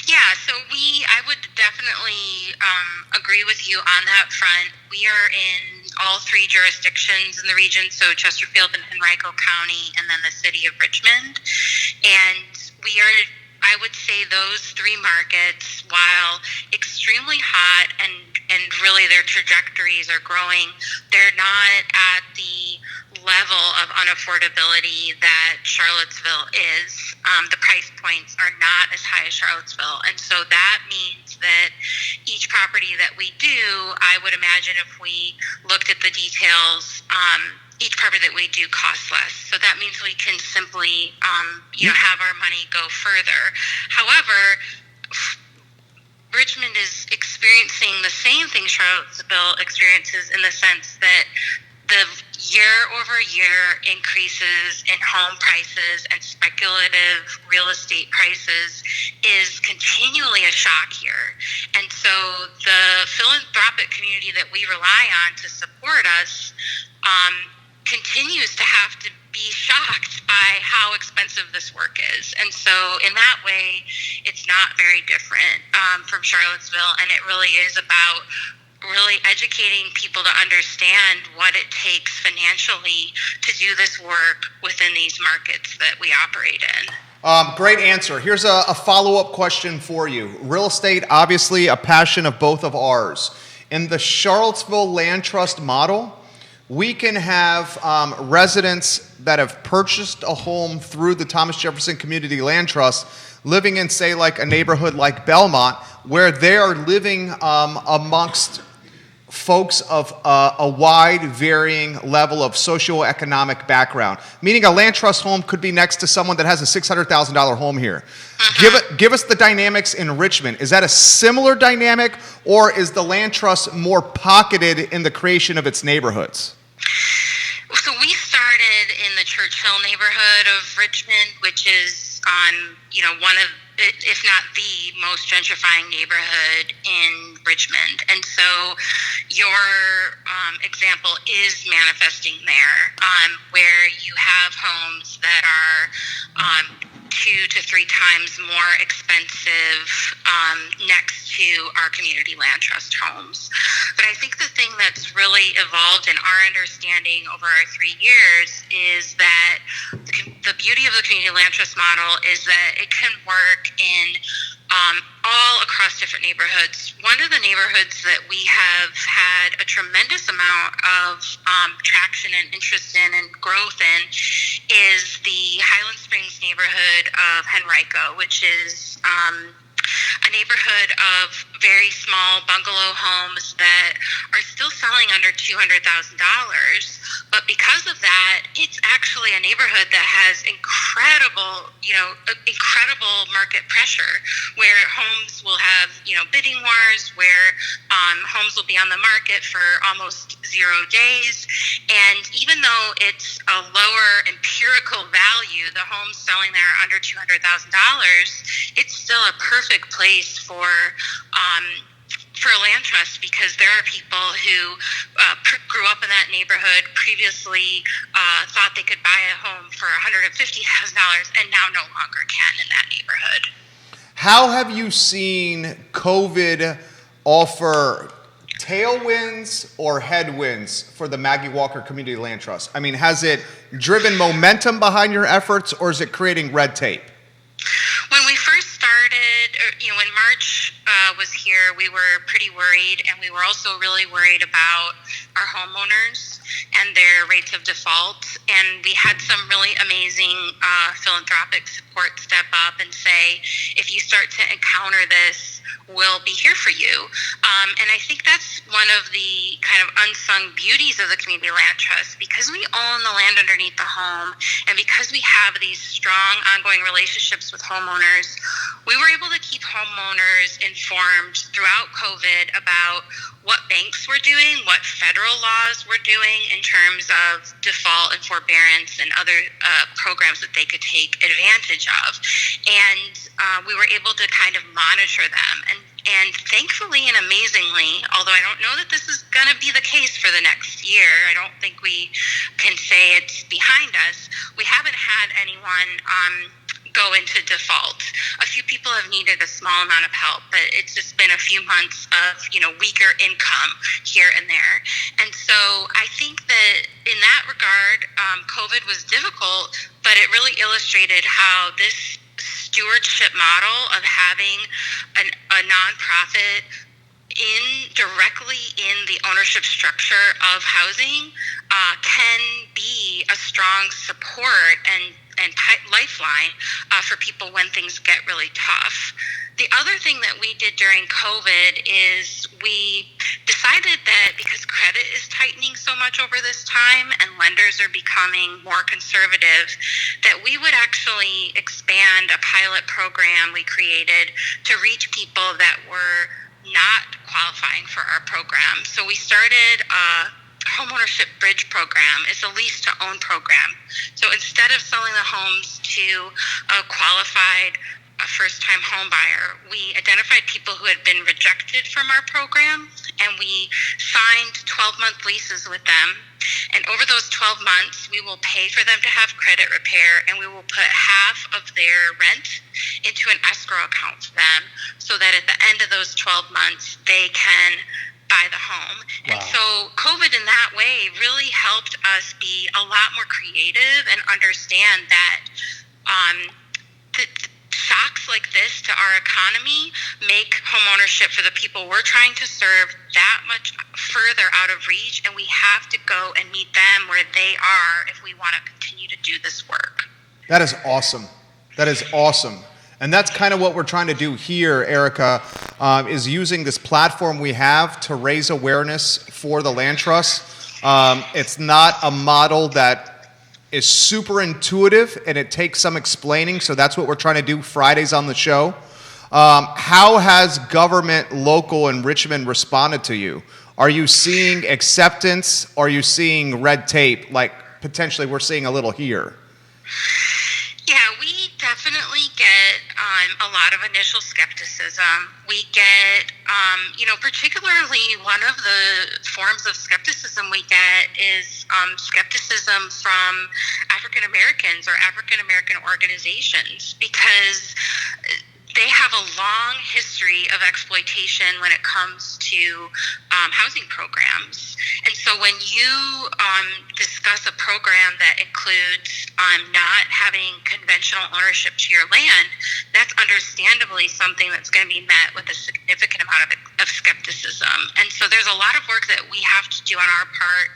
Yeah, so I would definitely agree with you on that front. We are in all three jurisdictions in the region, so Chesterfield and Henrico County, and then the city of Richmond. And we are, I would say, those three markets, while extremely hot and really their trajectories are growing, they're not at the level of unaffordability that Charlottesville is. The price points are not as high as Charlottesville. And so that means that each property that we do, I would imagine if we looked at the details, each property that we do costs less. So that means we can simply, have our money go further. However, Richmond is experiencing the same thing Charlottesville experiences, in the sense that the year-over-year increases in home prices and speculative real estate prices is continually a shock here. And so the philanthropic community that we rely on to support us continues to have to be shocked by how expensive this work is. And so in that way, it's not very different from Charlottesville, and it really is about really educating people to understand what it takes financially to do this work within these markets that we operate in. Great answer. Here's a follow-up question for you. Real estate, obviously a passion of both of ours. In the Charlottesville Land Trust model, we can have residents that have purchased a home through the Thomas Jefferson Community Land Trust living in, say, like a neighborhood like Belmont, where they are living amongst folks of a wide varying level of socioeconomic background, meaning a land trust home could be next to someone that has a $600,000 home here. Give us the dynamics in Richmond. Is that a similar dynamic, or is the land trust more pocketed in the creation of its neighborhoods? So we started in the Churchill neighborhood of Richmond, which is one of, if not the most gentrifying neighborhood in Richmond. And so your example is manifesting there, where you have homes that are 2 to 3 times more expensive next to our community land trust homes. But I think the thing that's really evolved in our understanding over our 3 years is that the beauty of the community land trust model is that it can work in all across different neighborhoods. One of the neighborhoods that we have had a tremendous amount of traction and interest in and growth in is the Highland Springs neighborhood of Henrico, which is a neighborhood of very small bungalow homes that are still selling under $200,000. But because of that, it's actually a neighborhood that has incredible market pressure, where homes will have, bidding wars, where homes will be on the market for almost 0 days. And even though it's a lower empirical value, the homes selling there are under $200,000, it's still a perfect place for a land trust, because there are people who grew up in that neighborhood, previously thought they could buy a home for $150,000 and now no longer can in that neighborhood. How have you seen COVID offer tailwinds or headwinds for the Maggie Walker Community Land Trust? I mean, has it driven momentum behind your efforts, or is it creating red tape? When we first started, when March was here, we were pretty worried, and we were also really worried about our homeowners and their rates of default. And we had some really amazing philanthropic support step up and say, if you start to encounter this, we'll be here for you. And I think that's one of the kind of unsung beauties of the community land trust, because we own the land underneath the home, and because we have these strong ongoing relationships with homeowners, we were able to keep homeowners informed throughout COVID about what banks were doing, what federal laws were doing in terms of default and forbearance and other programs that they could take advantage of. And we were able to kind of monitor them. And thankfully and amazingly, although I don't know that this is going to be the case for the next year, I don't think we can say it's behind us, we haven't had anyone go into default. A few people have needed a small amount of help, but it's just been a few months of, weaker income here and there. And so I think that in that regard, COVID was difficult, but it really illustrated how this stewardship model of having a nonprofit directly in the ownership structure of housing can be a strong support and lifeline for people when things get really tough. The other thing that we did during COVID is we decided that because credit is tightening so much over this time and lenders are becoming more conservative, that we would actually expand a pilot program we created to reach people that were not qualifying for our program. So we started Homeownership Bridge program. Is a lease to own program. So instead of selling the homes to a qualified first-time home buyer, we identified people who had been rejected from our program, and we signed 12-month leases with them. And over those 12 months, we will pay for them to have credit repair, and we will put half of their rent into an escrow account for them, so that at the end of those 12 months, they can buy the home. Wow. And so COVID in that way really helped us be a lot more creative and understand that shocks like this to our economy make homeownership for the people we're trying to serve that much further out of reach, and we have to go and meet them where they are if we want to continue to do this work. That is awesome. That is awesome. And that's kind of what we're trying to do here, Erica, is using this platform we have to raise awareness for the land trust. It's not a model that is super intuitive, and it takes some explaining, so that's what we're trying to do Fridays on the show. How has government, local, and Richmond responded to you? Are you seeing acceptance? Are you seeing red tape, like potentially we're seeing a little here? Yeah, we definitely get a lot of initial skepticism. We get, particularly one of the forms of skepticism we get is skepticism from African Americans or African American organizations, because they have a long history of exploitation when it comes to housing programs. And so when you discuss a program that includes not having conventional ownership to your land, that's understandably something that's going to be met with a significant amount of skepticism. And so there's a lot of work that we have to do on our part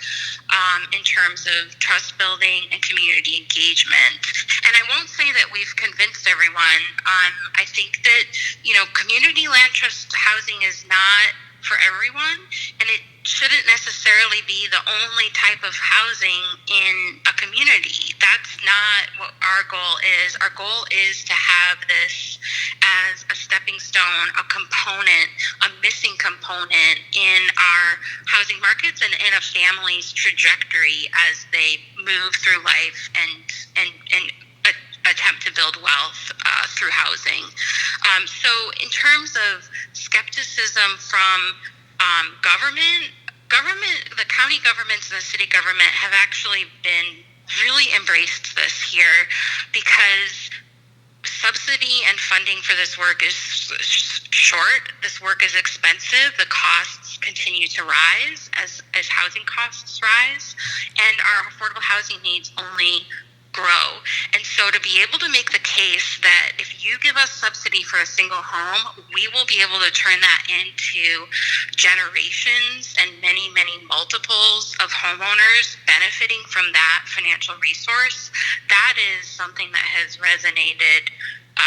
in terms of trust building and community engagement. And I won't say that we've convinced everyone. I think that, community land trust housing is not for everyone, and it shouldn't necessarily be the only type of housing in a community. That's not what our goal is. Our goal is to have this as a stepping stone, a component, a missing component in our housing markets and in a family's trajectory as they move through life and attempt to build wealth through housing. So in terms of skepticism from government, the county governments and the city government have actually been really embraced this here, because subsidy and funding for this work is short. This work is expensive. The costs continue to rise as housing costs rise, and our affordable housing needs only grow. And so to be able to make the case that if you give us subsidy for a single home, we will be able to turn that into generations and many, many multiples of homeowners benefiting from that financial resource, that is something that has resonated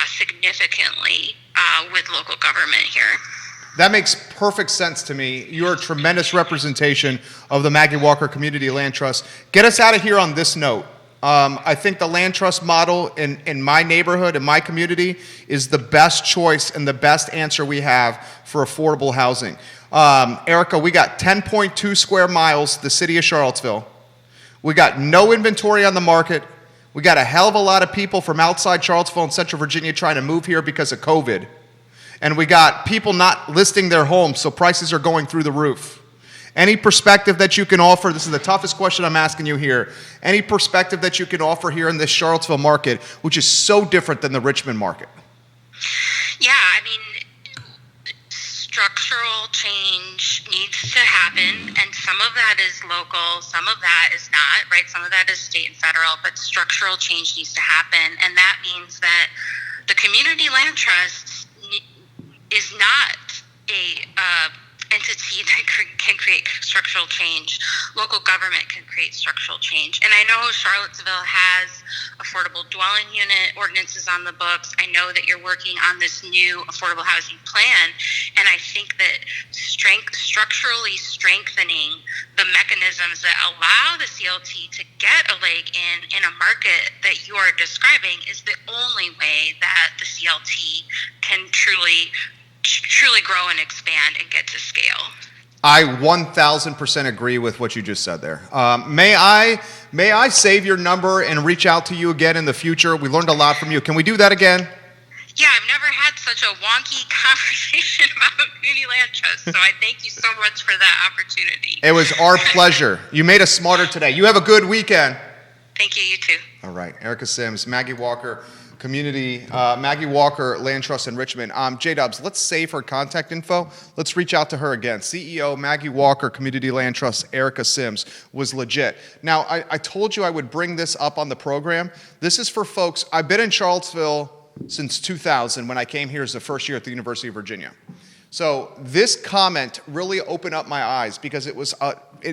significantly with local government here. That makes perfect sense to me. You're a tremendous representation of the Maggie Walker Community Land Trust. Get us out of here on this note. I think the land trust model in my neighborhood, in my community, is the best choice and the best answer we have for affordable housing. Erica, we got 10.2 square miles, the city of Charlottesville. We got no inventory on the market. We got a hell of a lot of people from outside Charlottesville and Central Virginia trying to move here because of COVID. And we got people not listing their homes, so prices are going through the roof. Any perspective that you can offer, this is the toughest question I'm asking you here, any perspective that you can offer here in this Charlottesville market, which is so different than the Richmond market? Yeah, I mean, structural change needs to happen, and some of that is local, some of that is not, right? Some of that is state and federal, but structural change needs to happen, and that means that the community land trust is not a entity that can create structural change. Local government can create structural change. And I know Charlottesville has affordable dwelling unit ordinances on the books. I know that you're working on this new affordable housing plan. And I think that structurally strengthening the mechanisms that allow the CLT to get a leg in a market that you are describing is the only way that the CLT can truly grow and expand and get to scale. I 1,000% agree with what you just said there. May I save your number and reach out to you again in the future? We learned a lot from you. Can we do that again? Yeah, I've never had such a wonky conversation about community land trust, so I thank you so much for that opportunity. It was our pleasure. You made us smarter today. You have a good weekend. Thank you, you too. All right, Erica Sims, Maggie Walker, Maggie Walker Land Trust in Richmond. J-Dubs, let's save her contact info. Let's reach out to her again. CEO, Maggie Walker, Community Land Trust, Erica Sims, was legit. Now, I told you I would bring this up on the program. This is for folks, I've been in Charlottesville since 2000 when I came here as the first year at the University of Virginia. So this comment really opened up my eyes because it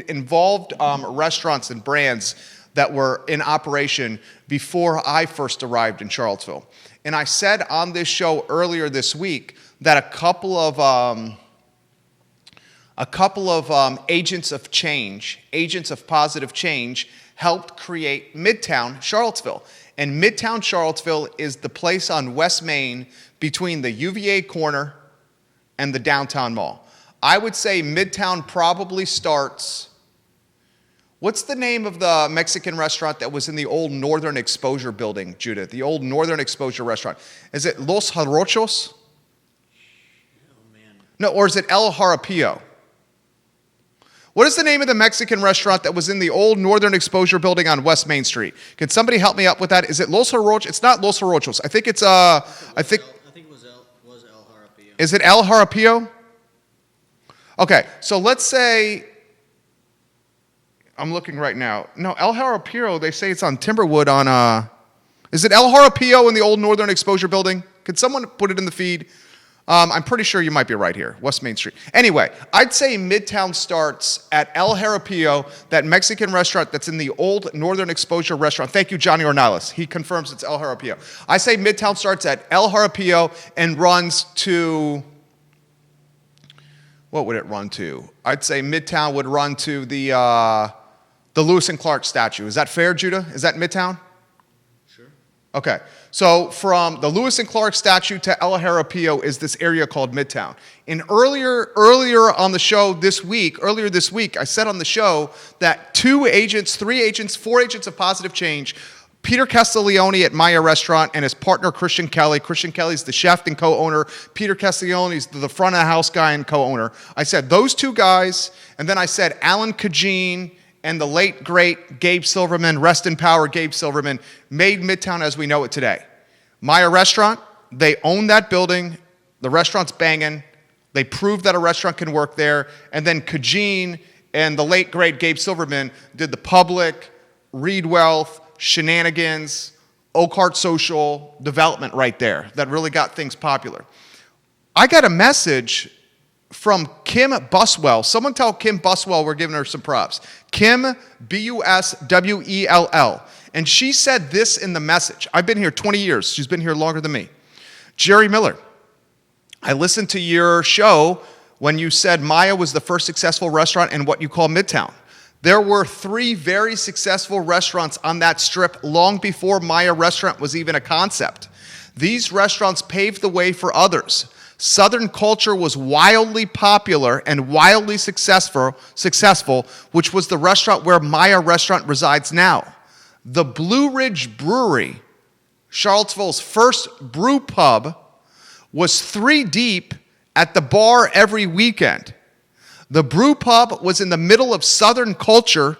involved restaurants and brands that were in operation before I first arrived in Charlottesville. And I said on this show earlier this week that a couple of agents of change, agents of positive change, helped create Midtown Charlottesville. And Midtown Charlottesville is the place on West Main between the UVA Corner and the downtown mall. I would say Midtown probably starts... What's the name of the Mexican restaurant that was in the old Northern Exposure building, Judith? The old Northern Exposure restaurant. Is it Los Jarochos? Oh, man. No, or is it El Jarapillo? What is the name of the Mexican restaurant that was in the old Northern Exposure building on West Main Street? Can somebody help me up with that? Is it Los Jarochos? It's not Los Jarochos. I think it's I think it was El Jarapillo. Is it El Jarapillo? Okay, so let's say, I'm looking right now. No, El Jarapillo, they say it's on Timberwood on, is it El Jarapillo in the old Northern Exposure building? Could someone put it in the feed? I'm pretty sure you might be right here, West Main Street. Anyway, I'd say Midtown starts at El Jarapillo, that Mexican restaurant that's in the old Northern Exposure restaurant. Thank you, Johnny Ornelas. He confirms it's El Jarapillo. I say Midtown starts at El Jarapillo and runs to, what would it run to? I'd say Midtown would run to the Lewis and Clark statue. Is that fair, Judah? Is that Midtown? Sure. Okay, so from the Lewis and Clark statue to El Jarapillo is this area called Midtown. And earlier on the show earlier this week, I said on the show that 2 agents, 3 agents, 4 agents of positive change, Peter Castiglione at Maya Restaurant and his partner Christian Kelly. Christian Kelly's the chef and co-owner. Peter Castiglione's the front of the house guy and co-owner. I said those 2 guys, and then I said Alan Kajin and the late, great Gabe Silverman, rest in power Gabe Silverman, made Midtown as we know it today. Maya Restaurant, they own that building. The restaurant's banging. They proved that a restaurant can work there. And then Kajin and the late, great Gabe Silverman did the Public, Reed Wealth, Shenanigans, Oak Social development right there that really got things popular. I got a message from Kim Buswell. Someone tell Kim Buswell we're giving her some props. Kim, Buswell. And she said this in the message. I've been here 20 years. She's been here longer than me. Jerry Miller, I listened to your show when you said Maya was the first successful restaurant in what you call Midtown. There were 3 very successful restaurants on that strip long before Maya Restaurant was even a concept. These restaurants paved the way for others. Southern Culture was wildly popular and wildly successful, which was the restaurant where Maya Restaurant resides now. The Blue Ridge Brewery, Charlottesville's first brew pub, was 3 deep at the bar every weekend. The brew pub was in the middle of Southern Culture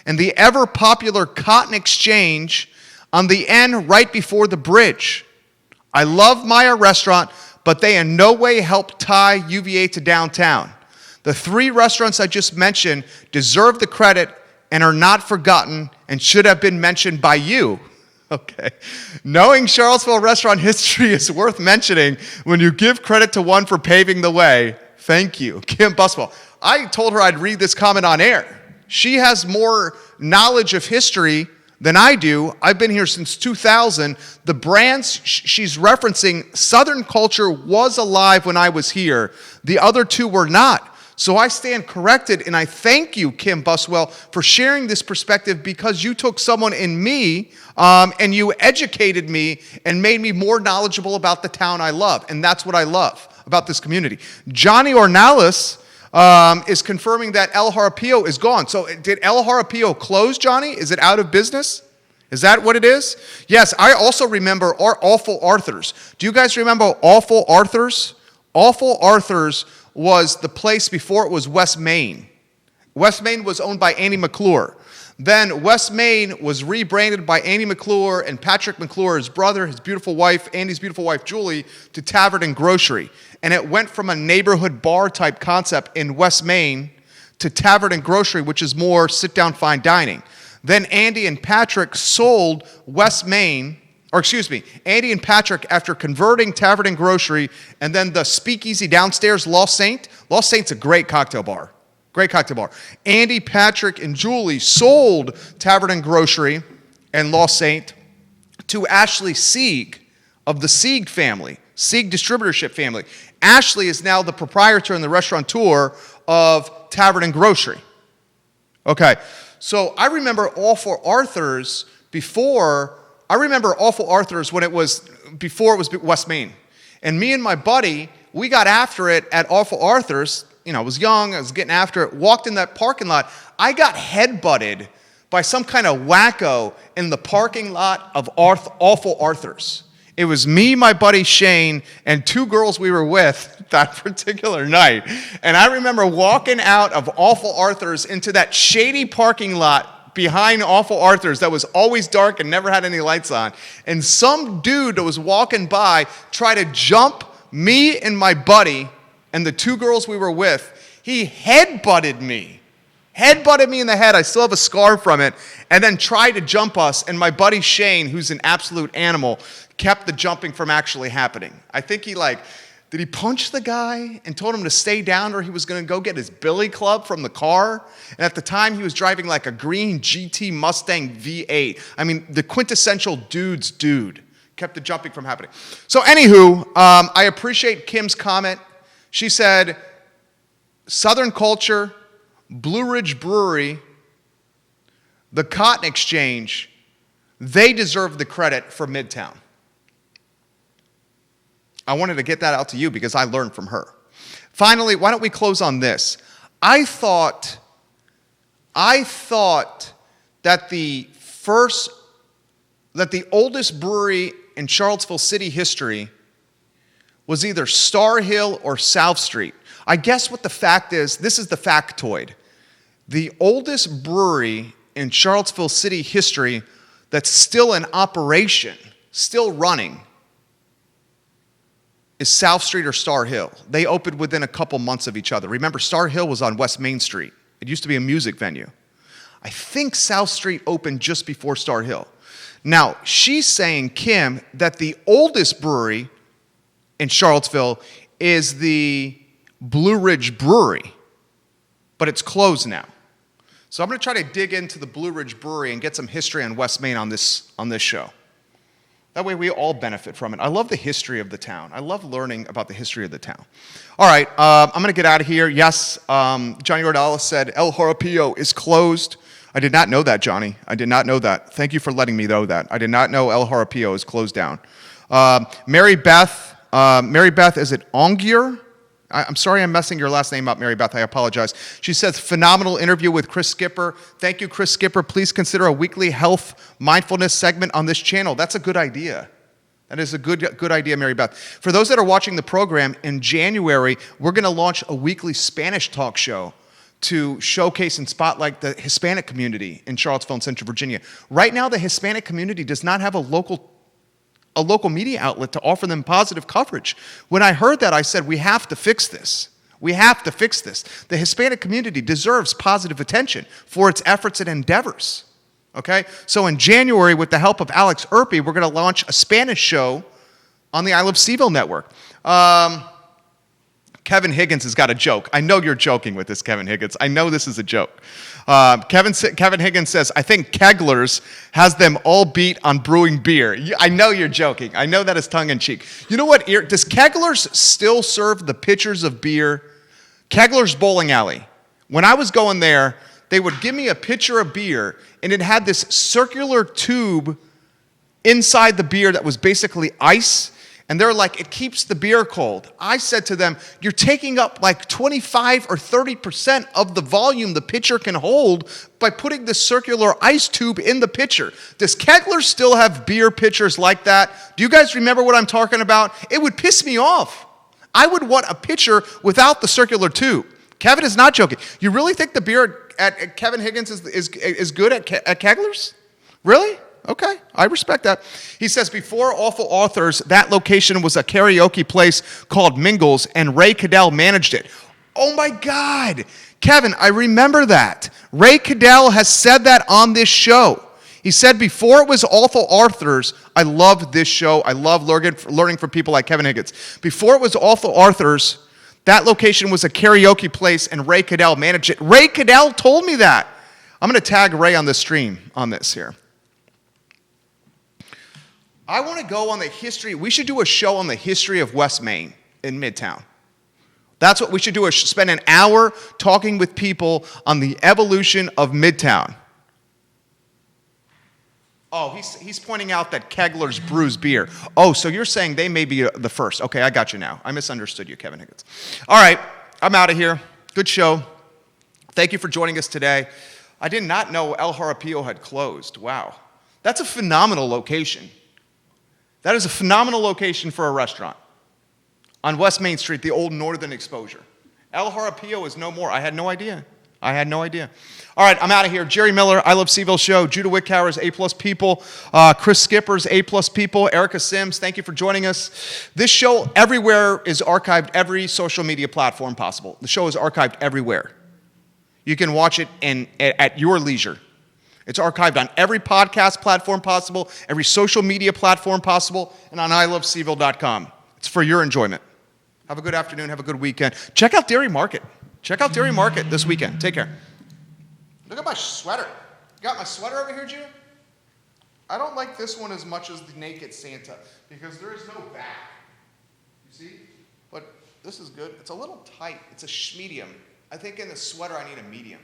and the ever-popular Cotton Exchange on the end right before the bridge. I love Maya Restaurant, but they in no way help tie UVA to downtown. The 3 restaurants I just mentioned deserve the credit and are not forgotten and should have been mentioned by you. Okay. Knowing Charlottesville restaurant history is worth mentioning when you give credit to one for paving the way. Thank you, Kim Buswell. I told her I'd read this comment on air. She has more knowledge of history than I do. I've been here since 2000. The brands she's referencing, Southern Culture was alive when I was here. The other 2 were not. So I stand corrected, and I thank you, Kim Buswell, for sharing this perspective because you took someone in me and you educated me and made me more knowledgeable about the town I love. And that's what I love about this community. Johnny Ornelas is confirming that El Jarapillo is gone. So did El Jarapillo close, Johnny? Is it out of business? Is that what it is? Yes, I also remember Awful Arthur's. Do you guys remember Awful Arthur's? Awful Arthur's was the place before it was West Main. West Main was owned by Annie McClure. Then West Main was rebranded by Annie McClure and Patrick McClure, his brother, his beautiful wife, Andy's beautiful wife, Julie, to Tavern and Grocery. And it went from a neighborhood bar type concept in West Main to Tavern and Grocery, which is more sit-down fine dining. Then Andy and Patrick sold West Main, Andy and Patrick, after converting Tavern and Grocery, and then the speakeasy downstairs, Lost Saint. Lost Saint's a great cocktail bar. Great cocktail bar. Andy, Patrick, and Julie sold Tavern and Grocery and Lost Saint to Ashley Sieg, of the Sieg family, Sieg distributorship family. Ashley is now the proprietor and the restaurateur of Tavern and Grocery. Okay, so I remember Awful Arthur's when it was, before it was West Main. And me and my buddy, we got after it at Awful Arthur's. You know, I was young, I was getting after it, walked in that parking lot. I got headbutted by some kind of wacko in the parking lot of Awful Arthur's. It was me, my buddy Shane, and two girls we were with that particular night. And I remember walking out of Awful Arthur's into that shady parking lot behind Awful Arthur's that was always dark and never had any lights on. And some dude that was walking by tried to jump me and my buddy and the two girls we were with. He headbutted me in the head. I still have a scar from it. And then tried to jump us. And my buddy Shane, who's an absolute animal, kept the jumping from actually happening. I think did he punch the guy and told him to stay down, or he was going to go get his billy club from the car? And at the time, he was driving like a green GT Mustang V8. I mean, the quintessential dude's dude. Kept the jumping from happening. So anywho, I appreciate Kim's comment. She said, Southern culture, Blue Ridge Brewery, the Cotton Exchange, they deserve the credit for Midtown. I wanted to get that out to you because I learned from her. Finally, why don't we close on this? I thought that the oldest brewery in Charlottesville city history was either Star Hill or South Street. I guess what the fact is, this is the factoid. The oldest brewery in Charlottesville city history that's still in operation, still running, is South Street or Star Hill. They opened within a couple months of each other. Remember, Star Hill was on West Main Street. It used to be a music venue. I think South Street opened just before Star Hill. Now, she's saying, Kim, that the oldest brewery in Charlottesville is the Blue Ridge Brewery, but it's closed now. So I'm going to try to dig into the Blue Ridge Brewery and get some history on West Main on this show. That way we all benefit from it. I love the history of the town. I love learning about the history of the town. All right, I'm going to get out of here. Yes, Johnny Ordala said El Jarapillo is closed. I did not know that, Johnny. I did not know that. Thank you for letting me know that. I did not know El Jarapillo is closed down. Mary Beth, is it Ongier? I'm sorry I'm messing your last name up, Mary Beth. I apologize. She says, phenomenal interview with Chris Skipper. Thank you, Chris Skipper. Please consider a weekly health mindfulness segment on this channel. That's a good idea. That is a good idea, Mary Beth. For those that are watching the program, in January, we're going to launch a weekly Spanish talk show to showcase and spotlight the Hispanic community in Charlottesville and Central Virginia. Right now, the Hispanic community does not have a local media outlet to offer them positive coverage. When I heard that, I said, we have to fix this. We have to fix this. The Hispanic community deserves positive attention for its efforts and endeavors. Okay? So in January, with the help of Alex Erpy, we're going to launch a Spanish show on the I Love CVille Network. Kevin Higgins has got a joke. I know you're joking with this, Kevin Higgins. I know this is a joke. Kevin Higgins says, I think Kegler's has them all beat on brewing beer. I know you're joking. I know that is tongue-in-cheek. You know what? Does Kegler's still serve the pitchers of beer? Kegler's Bowling Alley. When I was going there, they would give me a pitcher of beer, and it had this circular tube inside the beer that was basically ice. And they're like, it keeps the beer cold. I said to them, you're taking up like 25 or 30% of the volume the pitcher can hold by putting the circular ice tube in the pitcher. Does Kegler still have beer pitchers like that? Do you guys remember what I'm talking about? It would piss me off. I would want a pitcher without the circular tube. Kevin is not joking. You really think the beer at Kevin Higgins is good at Kegler's? Really? Okay, I respect that. He says, before Awful Authors, that location was a karaoke place called Mingles, and Ray Cadell managed it. Oh my God. Kevin, I remember that. Ray Cadell has said that on this show. He said before it was Awful Authors, I love this show. I love learning from people like Kevin Higgins. Before it was Awful Authors, that location was a karaoke place, and Ray Cadell managed it. Ray Cadell told me that. I'm going to tag Ray on the stream on this here. I want to go on the history. We should do a show on the history of West Main in Midtown. That's what we should do, spend an hour talking with people on the evolution of Midtown. Oh, he's pointing out that Kegler's brews beer. Oh, so you're saying they may be the first. Okay, I got you now. I misunderstood you, Kevin Higgins. All right, I'm out of here. Good show. Thank you for joining us today. I did not know El Jarapillo had closed. Wow. That's a phenomenal location. That is a phenomenal location for a restaurant. On West Main Street, the old Northern Exposure. El Jarapillo is no more. I had no idea. All right, I'm out of here. Jerry Miller, I Love CVille Show. Judah Wickhauer's A+ People. Chris Skipper's A+ People. Erica Sims, thank you for joining us. This show everywhere is archived, every social media platform possible. The show is archived everywhere. You can watch it at your leisure. It's archived on every podcast platform possible, every social media platform possible, and on ilovecville.com. It's for your enjoyment. Have a good afternoon. Have a good weekend. Check out Dairy Market. Check out Dairy Market this weekend. Take care. Look at my sweater. You got my sweater over here, Judah? I don't like this one as much as the Naked Santa because there is no back. You see? But this is good. It's a little tight. It's a medium. I think in the sweater I need a medium.